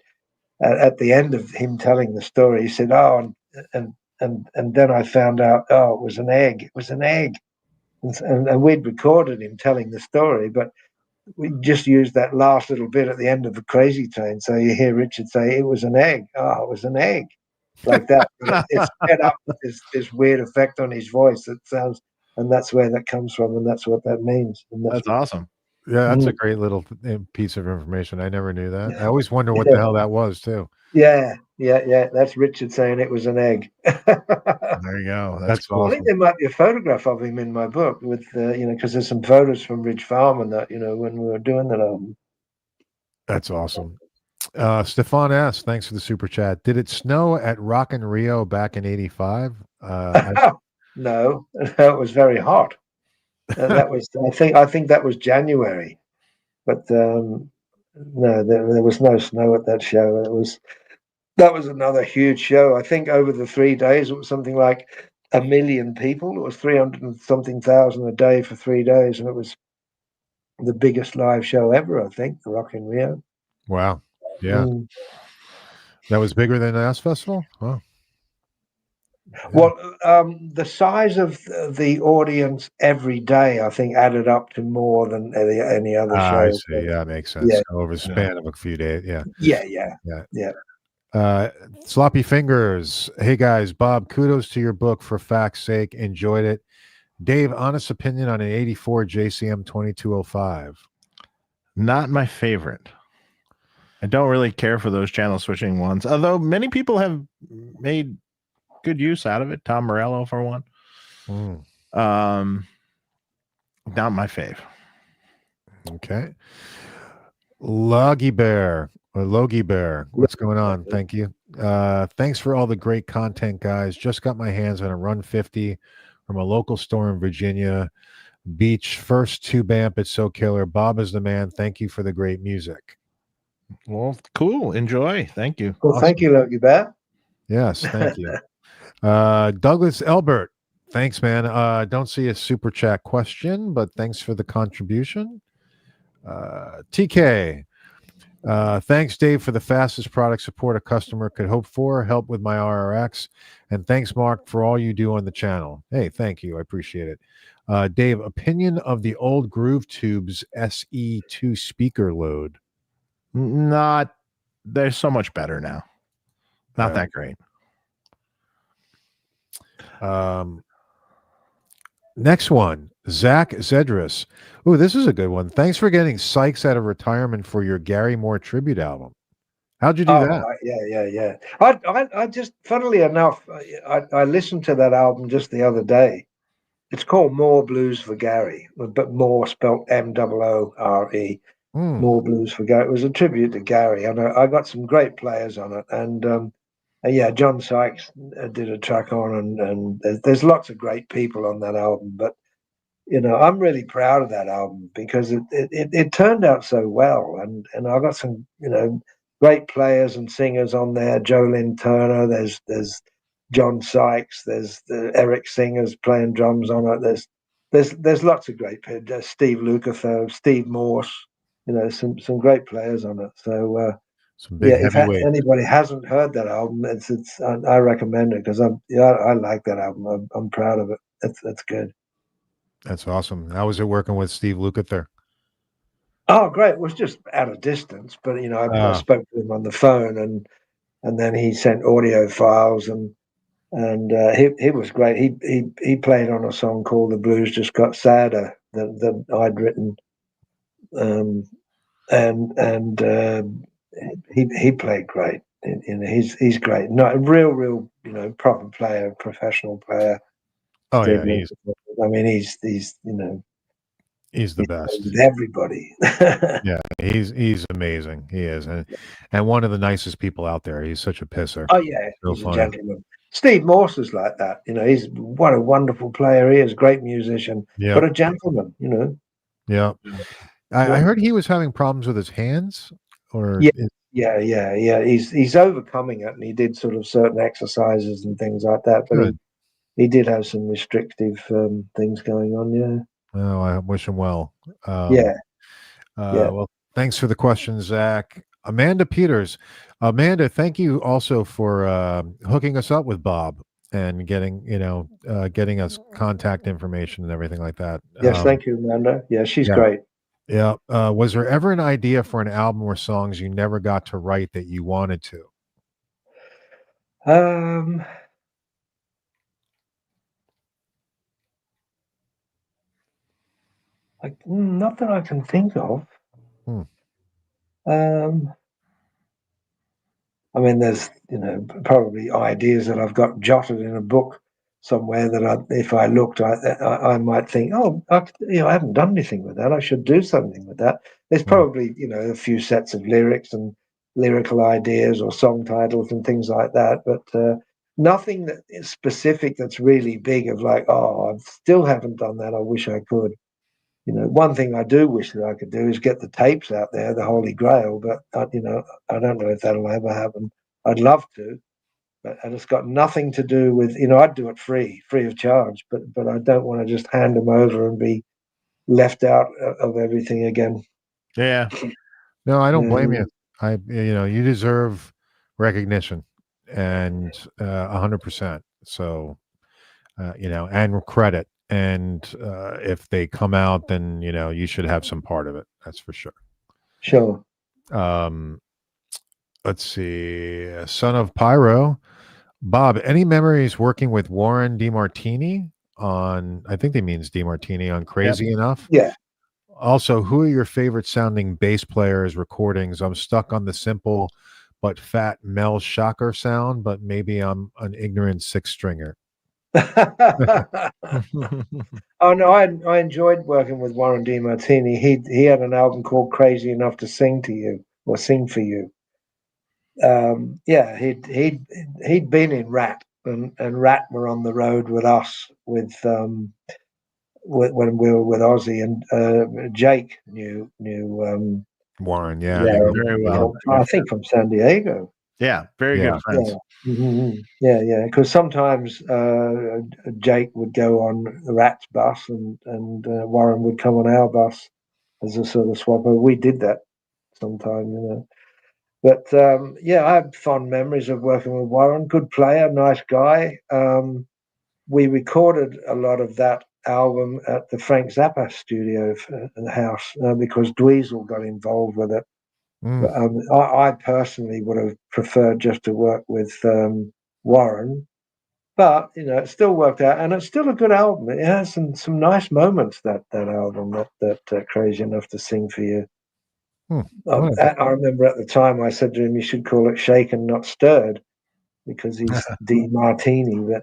at the end of him telling the story, he said, "Oh, and then I found out, oh, it was an egg. It was an egg." And we'd recorded him telling the story, but we just used that last little bit at the end of the Crazy Train. So you hear Richard say, "It was an egg. Oh, it was an egg." Like that. It's set up with this weird effect on his voice. It sounds, and that's where that comes from, and that's what that means. And That's awesome. Yeah, that's a great little piece of information. I never knew that. Yeah. I always wonder what the hell that was too. Yeah. That's Richard saying it was an egg. There you go. That's cool. I think there might be a photograph of him in my book with, because there's some photos from Ridge Farm and that, when we were doing that album. That's awesome. Stefan S., thanks for the super chat. Did it snow at Rock in Rio back in '85? No, it was very hot. That was, I think that was January, but no, there was no snow at that show. That was another huge show. I think over the 3 days, it was something like 1 million people. It was 300 and something thousand a day for 3 days, and it was the biggest live show ever, I think, the Rock in Rio. Wow. Yeah. That was bigger than the S Festival? Wow. Yeah. Well, the size of the audience every day, I think, added up to more than any other show. I see. Yeah, makes sense. Yeah. Over the span of a few days. Yeah. Yeah. Sloppy Fingers. Hey guys, Bob, kudos to your book. For fact's sake, enjoyed it. Dave, honest opinion on an 84 JCM 2205. Not my favorite. I don't really care for those channel switching ones, although many people have made good use out of it. Tom Morello, for one. Not my fave. Okay. Logie Bear. What's going on? Thank you. Thanks for all the great content, guys. Just got my hands on a Run 50 from a local store in Virginia Beach. First tube amp. It's so killer. Bob is the man. Thank you for the great music. Well, cool. Enjoy. Thank you. Well, awesome. Thank you, Logie Bear. Yes, thank you. Douglas Elbert. Thanks, man. Don't see a super chat question, but thanks for the contribution. TK. Thanks, Dave, for the fastest product support a customer could hope for. Help with my RRX. And thanks, Mark, for all you do on the channel. Hey, thank you. I appreciate it. Dave, opinion of the old Groove Tubes SE2 speaker load? They're so much better now. Not that great. Next one, Zach Zedris. Oh, this is a good one. Thanks for getting Sykes out of retirement for your Gary Moore tribute album. How'd you do that? Yeah. I just, funnily enough, I listened to that album just the other day. It's called More Blues for Gary, but More spelled Moore. More Blues for Gary. It was a tribute to Gary, and I got some great players on it. And yeah, John Sykes did a track on, and there's lots of great people on that album. But I'm really proud of that album because it turned out so well, and I got some great players and singers on there. Jolene Turner, there's John Sykes, there's the Eric Singers playing drums on it. There's lots of great people. Steve Lukather, Steve Morse, some great players on it. So if anybody hasn't heard that album, I recommend it because I like that album. I'm proud of it. That's good. That's awesome. How was it working with Steve Lukather? Oh, great. It was just at a distance, but I spoke to him on the phone, and and then he sent audio files, and he was great. He played on a song called "The Blues Just Got Sadder" that I'd written, and he played great. He's great. Not a real proper player, professional player. Oh yeah, I mean, he's he's the best. with everybody. Yeah, he's amazing. He is, and one of the nicest people out there. He's such a pisser. Oh yeah, So he's a funny. gentleman. Steve Morse is like that. He's what a wonderful player he is, great musician, Yeah, but a gentleman. yeah. I heard he was having problems with his hands, or Yeah. He's overcoming it, and he did sort of certain exercises and things like that. But good. he did have some restrictive things going on. Yeah. Oh, I wish him well. Yeah. Well, thanks for the question, Zach. Amanda Peters. Amanda, thank you also for hooking us up with Bob and getting us contact information and everything like that. Yes, thank you, Amanda. Yeah, she's great. Yeah. Was there ever an idea for an album or songs you never got to write that you wanted to? Not that I can think of. I mean, there's probably ideas that I've got jotted in a book somewhere that if I looked, I might think, oh, I haven't done anything with that. I should do something with that. There's probably a few sets of lyrics and lyrical ideas or song titles and things like that, but nothing that is specific that's really big of like, oh, I still haven't done that. I wish I could. One thing I do wish that I could do is get the tapes out there, the Holy Grail, but I don't know if that'll ever happen. I'd love to, and it's got nothing to do with, I'd do it free of charge, but I don't want to just hand them over and be left out of everything again. Yeah. No, I don't blame you. You deserve recognition, and 100%. So, and credit. And if they come out, then you should have some part of it. That's for sure. Sure. Let's see. Son of Pyro, Bob. Any memories working with Warren DeMartini on? I think he means DeMartini on Crazy Enough. Yeah. Also, who are your favorite sounding bass players recordings? I'm stuck on the simple but fat Mel Shocker sound, but maybe I'm an ignorant six stringer. Oh no, I enjoyed working with Warren DeMartini. He had an album called Crazy Enough to Sing to You or Sing for You. He'd been in Rat, and Rat were on the road with us when we were with Ozzy, and Jake knew Warren, very well. I think from San Diego. Yeah, very good friends. Yeah, because sometimes Jake would go on the Rats bus, and Warren would come on our bus as a sort of swapper. We did that sometime, But I have fond memories of working with Warren. Good player, nice guy. We recorded a lot of that album at the Frank Zappa studio in the house because Dweezil got involved with it. But, I personally would have preferred just to work with Warren, but it still worked out, and it's still a good album. It has some nice moments, that album, that Crazy Enough to Sing for You. I remember at the time I said to him, "You should call it Shaken Not Stirred," because he's DeMartini.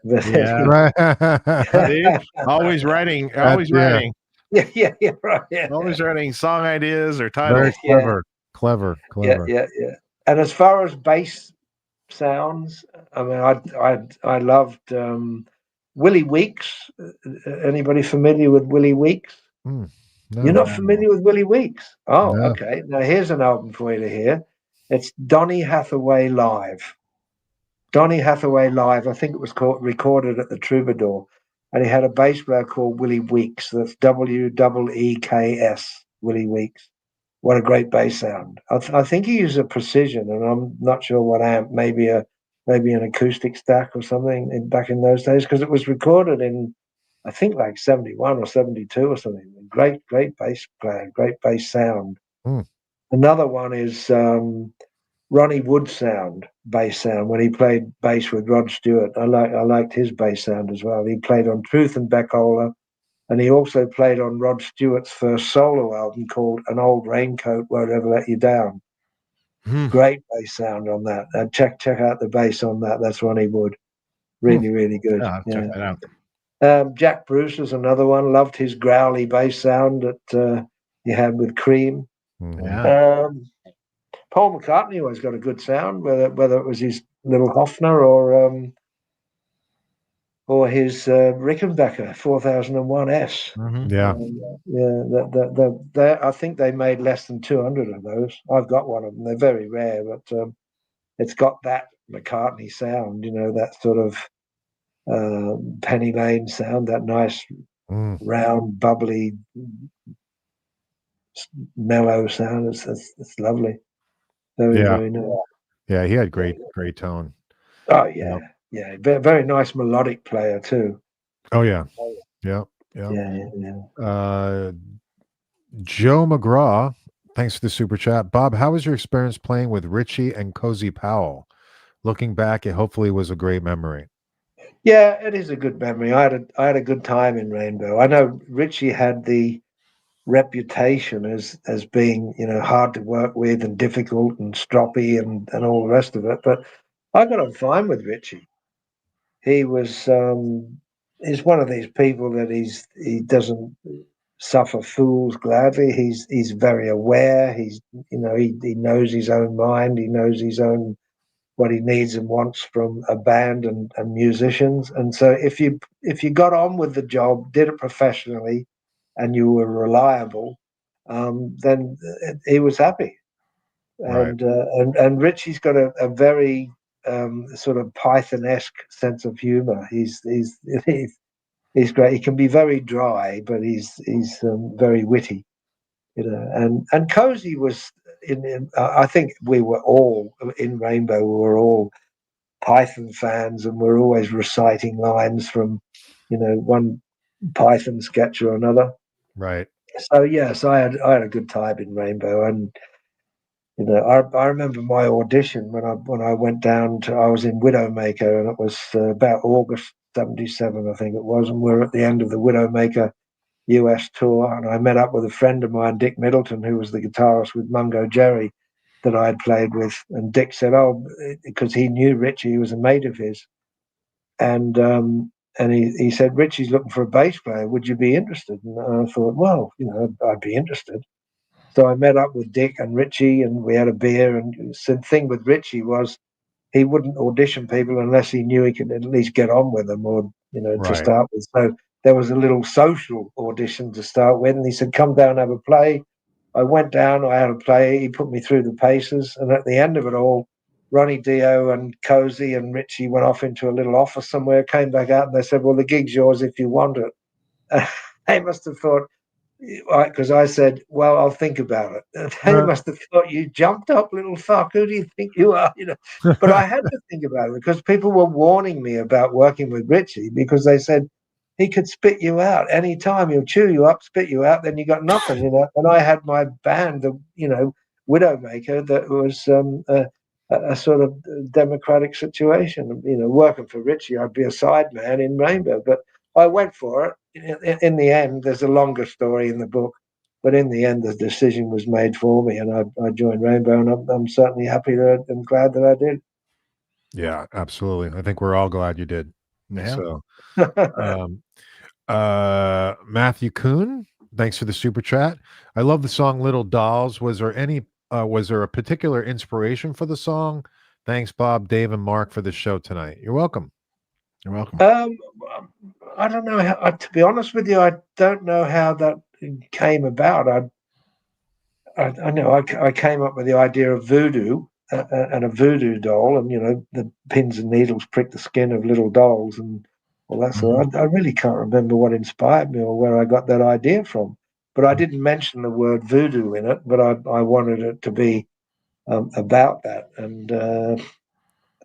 Always writing. Yeah, right. Yeah. Always writing song ideas or titles. Very clever. Yeah. And as far as bass sounds, I mean, I loved Willie Weeks. Anybody familiar with Willie Weeks? No, You're not familiar with Willie Weeks? Oh, No. okay. Now here's an album for you to hear. It's Donny Hathaway Live. Donny Hathaway Live. I think it was recorded at the Troubadour, and he had a bass player called Willie Weeks. That's WEEKS. Willie Weeks. What a great bass sound. I think he used a Precision, and I'm not sure what amp. Maybe an acoustic stack or something back in those days, because it was recorded in, I think, like 71 or 72 or something. Great bass player, great bass sound. Another one is Ronnie Wood sound, bass sound, when he played bass with Rod Stewart. I liked his bass sound as well. He played on Truth and Beckola, and he also played on Rod Stewart's first solo album called An Old Raincoat Won't Ever Let You Down. Great bass sound on that. Check out the bass on that. That's Ronnie Wood. Really, really good. I'll check that out. Jack Bruce was another one. Loved his growly bass sound that he had with Cream. Yeah. Paul McCartney always got a good sound, whether it was his little Hofner or his Rickenbacker 4001S. Yeah. I think they made less than 200 of those. I've got one of them. They're very rare, but it's got that McCartney sound, that sort of Penny Lane sound, that nice round, bubbly, mellow sound. It's lovely. Very, very nice. Yeah, he had great tone. Oh yeah, yeah. Very nice melodic player too. Oh yeah, yeah. Joe McGraw, thanks for the super chat. Bob, how was your experience playing with Richie and Cozy Powell? Looking back, it hopefully was a great memory. Yeah, it is a good memory. I had a good time in Rainbow. I know Richie had the reputation as being hard to work with and difficult and stroppy and all the rest of it, but I got on fine with Richie. He was he's one of these people that he doesn't suffer fools gladly. He's very aware. He knows his own mind. He knows his own what he needs and wants from a band and musicians. And so if you got on with the job, did it professionally, and you were reliable, then he was happy. And and Richie's got a very sort of Python-esque sense of humor. He's great. He can be very dry, but he's very witty, And Cozy was I think we were all in Rainbow. We were all Python fans, and we're always reciting lines from, one Python sketch or another. Right. So yes, I had a good time in Rainbow, and I remember my audition when I went down to. I was in Widowmaker, and it was about August '77, I think it was, and we're at the end of the Widowmaker US tour, and I met up with a friend of mine, Dick Middleton, who was the guitarist with Mungo Jerry that I had played with. And Dick said, "Oh," because he knew Richie, he was a mate of his, and he said, "Richie's looking for a bass player. Would you be interested?" And I thought, well, I'd be interested. So I met up with Dick and Richie, and we had a beer. And the thing with Richie was he wouldn't audition people unless he knew he could at least get on with them, or to start with. So there was a little social audition to start with, and he said, "Come down, have a play." I went down, I had a play. He put me through the paces, and at the end of it all, Ronnie Dio and Cozy and Richie went off into a little office somewhere, came back out, and they said, "Well, the gig's yours if you want it." They must have thought, because I said, "Well, I'll think about it." And they must have thought, "You jumped up, little fuck. Who do you think you are?" But I had to think about it because people were warning me about working with Richie, because they said he could spit you out any time. He'll chew you up, spit you out, then you got nothing, And I had my band, the Widowmaker, that was a sort of democratic situation. Working for Richie, I'd be a side man in Rainbow, but I went for it. In the end, there's a longer story in the book, but in the end, the decision was made for me, and I joined Rainbow, and I'm certainly happy and glad that I did. Yeah, absolutely. I think we're all glad you did. Yeah. So, Matthew Kuhn, thanks for the super chat. I love the song "Little Dolls." Was there a particular inspiration for the song? Thanks, Bob, Dave, and Mark, for the show tonight. You're welcome. You're welcome. I don't know how. To be honest with you, I don't know how that came about. I know I came up with the idea of voodoo and a voodoo doll, and the pins and needles prick the skin of little dolls and all that. So I really can't remember what inspired me or where I got that idea from. But I didn't mention the word voodoo in it, but I wanted it to be about that. And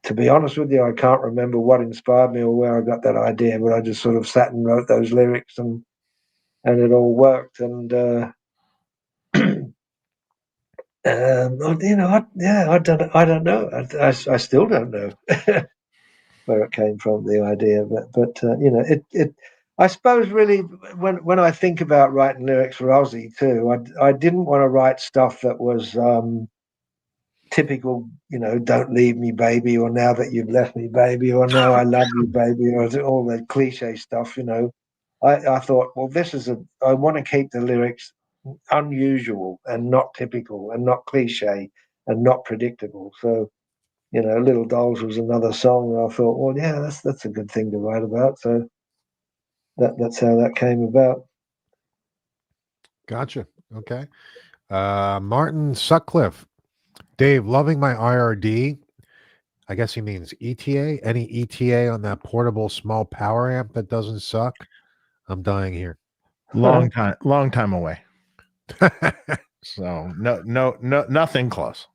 to be honest with you, I can't remember what inspired me or where I got that idea, but I just sort of sat and wrote those lyrics, and it all worked. And I don't know. I still don't know where it came from, the idea. But it. I suppose really, when I think about writing lyrics for Ozzy too, I didn't want to write stuff that was typical, don't leave me, baby, or now that you've left me, baby, or now I love you, baby, or all that cliche stuff. I thought, well, I want to keep the lyrics unusual and not typical and not cliche and not predictable. So, Little Dolls was another song where I thought, well, yeah, that's a good thing to write about. So that's how that came about. Gotcha. Okay. Martin Sutcliffe. Dave, loving my IRD. I guess he means ETA. Any ETA on that portable small power amp that doesn't suck? I'm dying here. Long time away. So no, nothing close.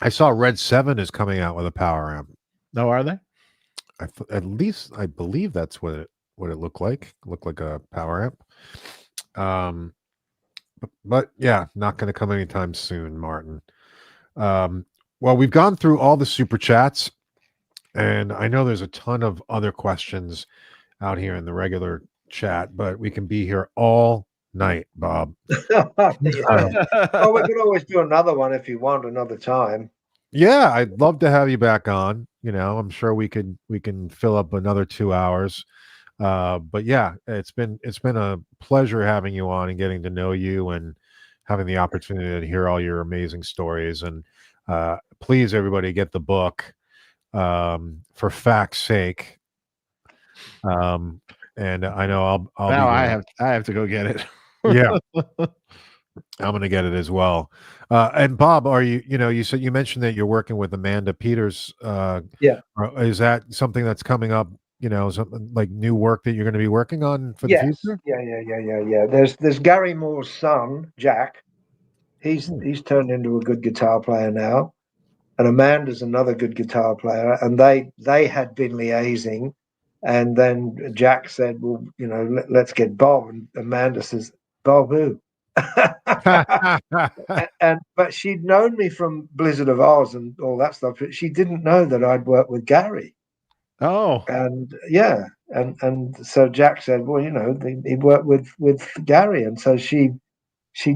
I saw Red 7 is coming out with a power amp. No, are they? At least I believe that's what it looked like. It looked like a power amp. But yeah, not going to come anytime soon, Martin. Well, we've gone through all the super chats, and I know there's a ton of other questions out here in the regular chat, but we can be here all night, Bob. Well, we could always do another one if you want another time. Yeah, I'd love to have you back on. I'm sure we can fill up another 2 hours. But yeah, it's been a pleasure having you on and getting to know you and having the opportunity to hear all your amazing stories. And please, everybody, get the book for fact's sake. And I know I'll now be I have to go get it. Yeah, I'm going to get it as well. And Bob, are you mentioned that you're working with Amanda Peters. Yeah. Is that something that's coming up? Something like new work that you're going to be working on for the future? Yeah. There's Gary Moore's son, Jack. He's turned into a good guitar player now, and Amanda's another good guitar player. And they had been liaising, and then Jack said, "Well, let's get Bob." And Amanda says, "Bob who?" But she'd known me from Blizzard of Oz and all that stuff, but she didn't know that I'd worked with Gary. Oh, And yeah, and so Jack said, well, he worked with Gary, and so she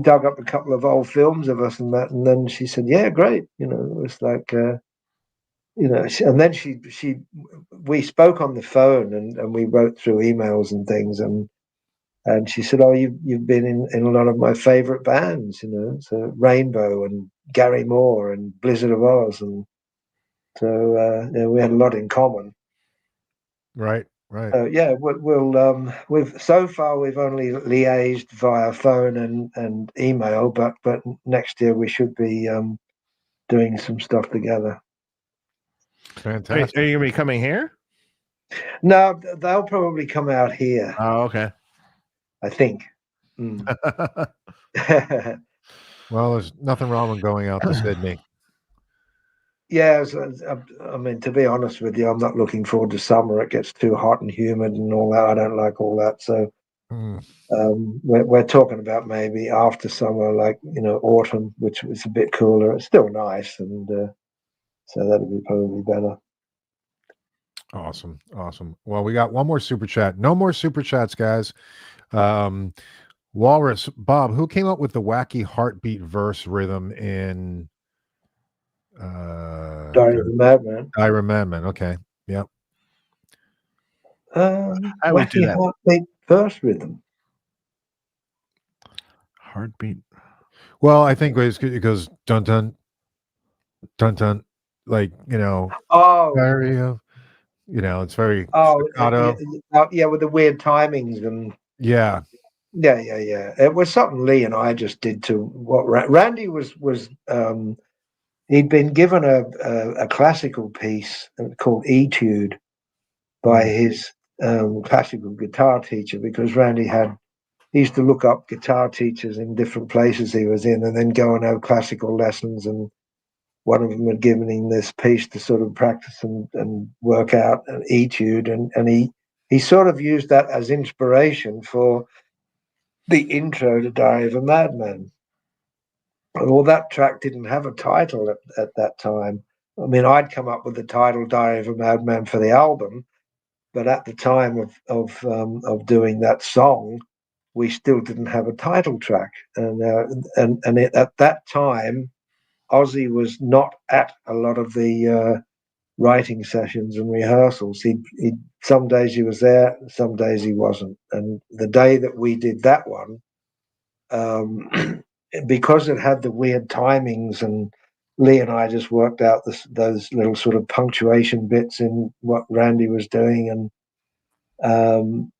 dug up a couple of old films of us and that, and then she said, yeah, great, it was like, and then we spoke on the phone and we wrote through emails and things, and she said, oh, you've been in a lot of my favorite bands, so Rainbow and Gary Moore and Blizzard of Oz, and so we had a lot in common. Right. Yeah, we've so far we've only liaised via phone and email, but next year we should be doing some stuff together. Fantastic. Are you gonna be coming here? No, they'll probably come out here. Oh, okay. I think. Well, there's nothing wrong with going out to Sydney. Yeah, I mean, to be honest with you, I'm not looking forward to summer. It gets too hot and humid and all that. I don't like all that. So we're talking about maybe after summer, like autumn, which was a bit cooler. It's still nice, and so that'll be probably better. Awesome. Well, we got one more super chat. No more super chats, guys. Walrus Bob, who came up with the wacky heartbeat verse rhythm in Diary of a Madman. Diary of a Madman. Okay. Yep. I would do Wacky that. heartbeat verse rhythm. Heartbeat. Well, I think it goes dun dun dun dun, like Oh, Diary of, it's very staccato. Yeah, with the weird timings and yeah. It was something Lee and I just did to what Randy was. He'd been given a classical piece called Etude by his classical guitar teacher, because Randy he used to look up guitar teachers in different places he was in and then go and have classical lessons, and one of them had given him this piece to sort of practice and work out an etude, and he sort of used that as inspiration for the intro to Diary of a Madman. Well, that track didn't have a title at that time. I mean, I'd come up with the title "Diary of a Madman" for the album, but at the time of doing that song, we still didn't have a title track, at that time, Ozzy was not at a lot of the writing sessions and rehearsals. He some days he was there, some days he wasn't. And the day that we did that one, because it had the weird timings, and Lee and I just worked out those little sort of punctuation bits in what Randy was doing, and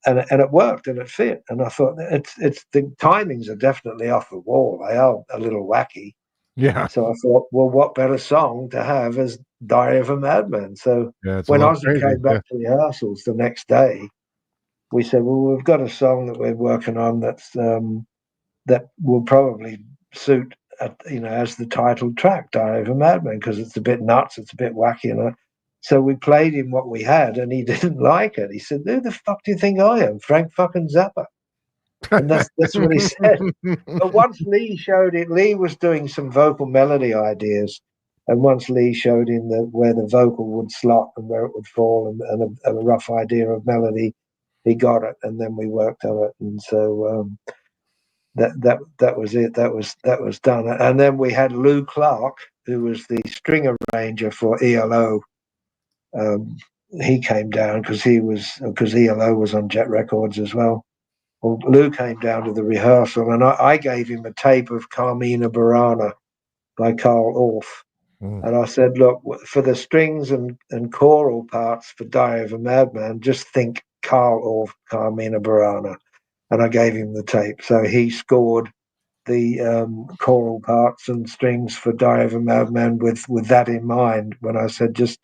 it worked and it fit. And I thought it's the timings are definitely off the wall. They are a little wacky. Yeah. So I thought, well, what better song to have as Diary of a Madman? So when Ozzy came back to rehearsals the next day, we said, well, we've got a song that we're working on that's that will probably suit, as the title track, Diary of a Madman, because it's a bit nuts, it's a bit wacky. So we played him what we had, and he didn't like it. He said, who the fuck do you think I am? Frank fucking Zappa. And that's what he said. But once Lee showed it, Lee was doing some vocal melody ideas. And once Lee showed him where the vocal would slot and where it would fall, and a rough idea of melody, he got it. And then we worked on it. And so that was it. That was done. And then we had Lou Clark, who was the string arranger for ELO. He came down because ELO was on Jet Records as well. Well, Lou came down to the rehearsal, and I gave him a tape of Carmina Burana by Carl Orff. And I said, look, for the strings and choral parts for Diary of a Madman, just think Carl Orff, Carmina Burana. And I gave him the tape. So he scored the choral parts and strings for Diary of a Madman with that in mind, when I said, just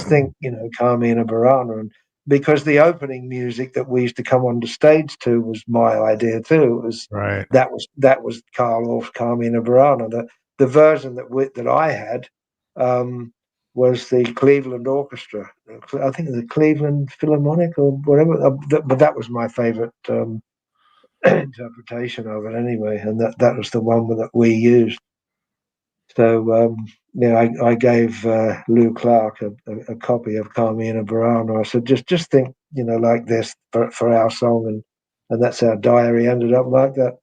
think, Carmina Burana. And because the opening music that we used to come on the stage to was my idea too. It was right. That was Carl Orff, Carmina Burana. The version that I had was the Cleveland Orchestra. I think it was the Cleveland Philharmonic or whatever. But that was my favorite interpretation of it anyway, and that was the one that we used. So I gave Lou Clark a copy of Carmina Burana. I said, just think, like this for our song, and that's how Diary ended up like that.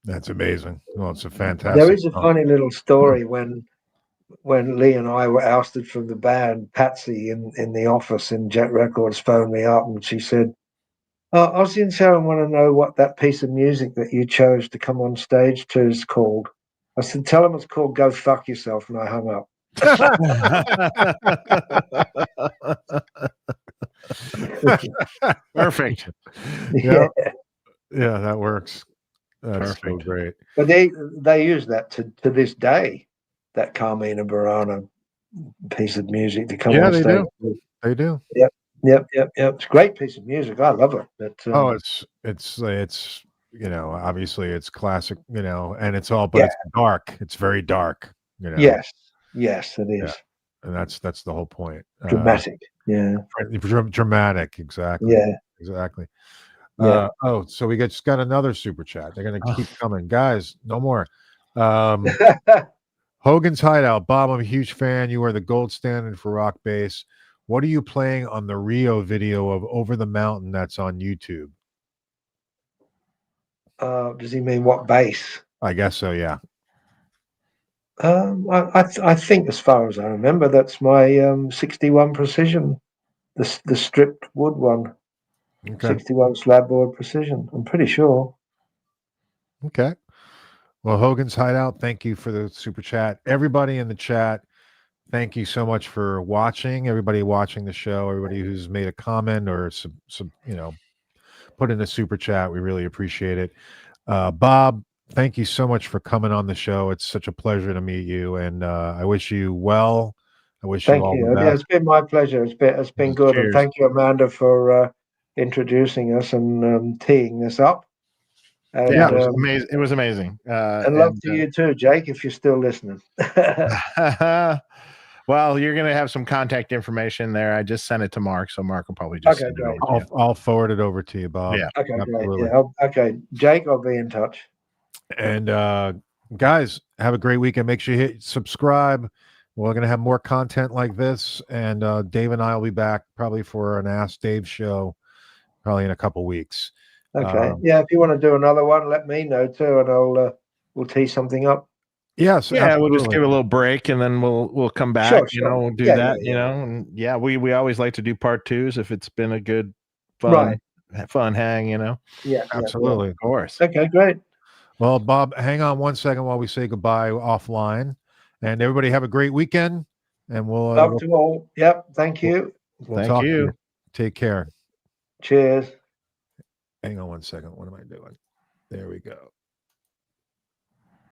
That's amazing. Well, it's a fantastic. There is a funny little story when Lee and I were ousted from the band. Patsy in the office in Jet Records phoned me up, and she said, Ozzy and Sharon want to know what that piece of music that you chose to come on stage to is called. I said, tell them it's called Go Fuck Yourself, and I hung up. Perfect. Yeah, that works. That's Perfect. so great. But they use that to this day, that Carmina Burana piece of music to come on stage. They do. Yep. It's a great piece of music. I love it. But, it's obviously it's classic, and it's all, but it's dark. It's very dark, Yes, it is. Yeah. And that's the whole point. Dramatic. Dramatic. Exactly. Yeah. Exactly. Yeah. So we just got another super chat. They're going to keep coming, guys. No more. Hogan's Hideout. Bob, I'm a huge fan. You are the gold standard for rock bass. What are you playing on the Rio video of Over the Mountain that's on YouTube? Does he mean what bass? I guess so, yeah. I think, as far as I remember, that's my 61 Precision, the stripped wood one. Okay. 61 slabboard Precision. I'm pretty sure. Okay. Well, Hogan's Hideout, thank you for the super chat. Everybody in the chat, thank you so much for watching. Everybody watching the show, everybody who's made a comment or put in a super chat, we really appreciate it. Bob, thank you so much for coming on the show. It's such a pleasure to meet you, and I wish you well. I wish you all the best. It's been my pleasure. It's been good. Cheers. And thank you, Amanda, for introducing us and teeing this up. And, it was amazing. It was amazing. And love to you too, Jake, if you're still listening. Well, you're going to have some contact information there. I just sent it to Mark, so Mark will probably just send it over. I'll forward it over to you, Bob. Yeah. Okay, great. Yeah, okay, Jake, I'll be in touch. And Guys, have a great weekend. Make sure you hit subscribe. We're going to have more content like this, and Dave and I will be back probably for an Ask Dave show probably in a couple weeks. Okay. Yeah, if you want to do another one, let me know too, and we'll tee something up. Yes, Yeah, absolutely. we'll just give a little break and then we'll come back. Sure, You know, we'll do Yeah, that. yeah, You know, and we always like to do part twos if it's been a good, fun, Right. fun hang. You know, Yeah, absolutely. of course. Okay, great. Well, Bob, hang on one second while we say goodbye offline, and everybody have a great weekend. And we'll Love to all. Yep. Thank you. We'll Thank talk to you. you. Take care. Cheers. Hang on one second. What am I doing? There we go.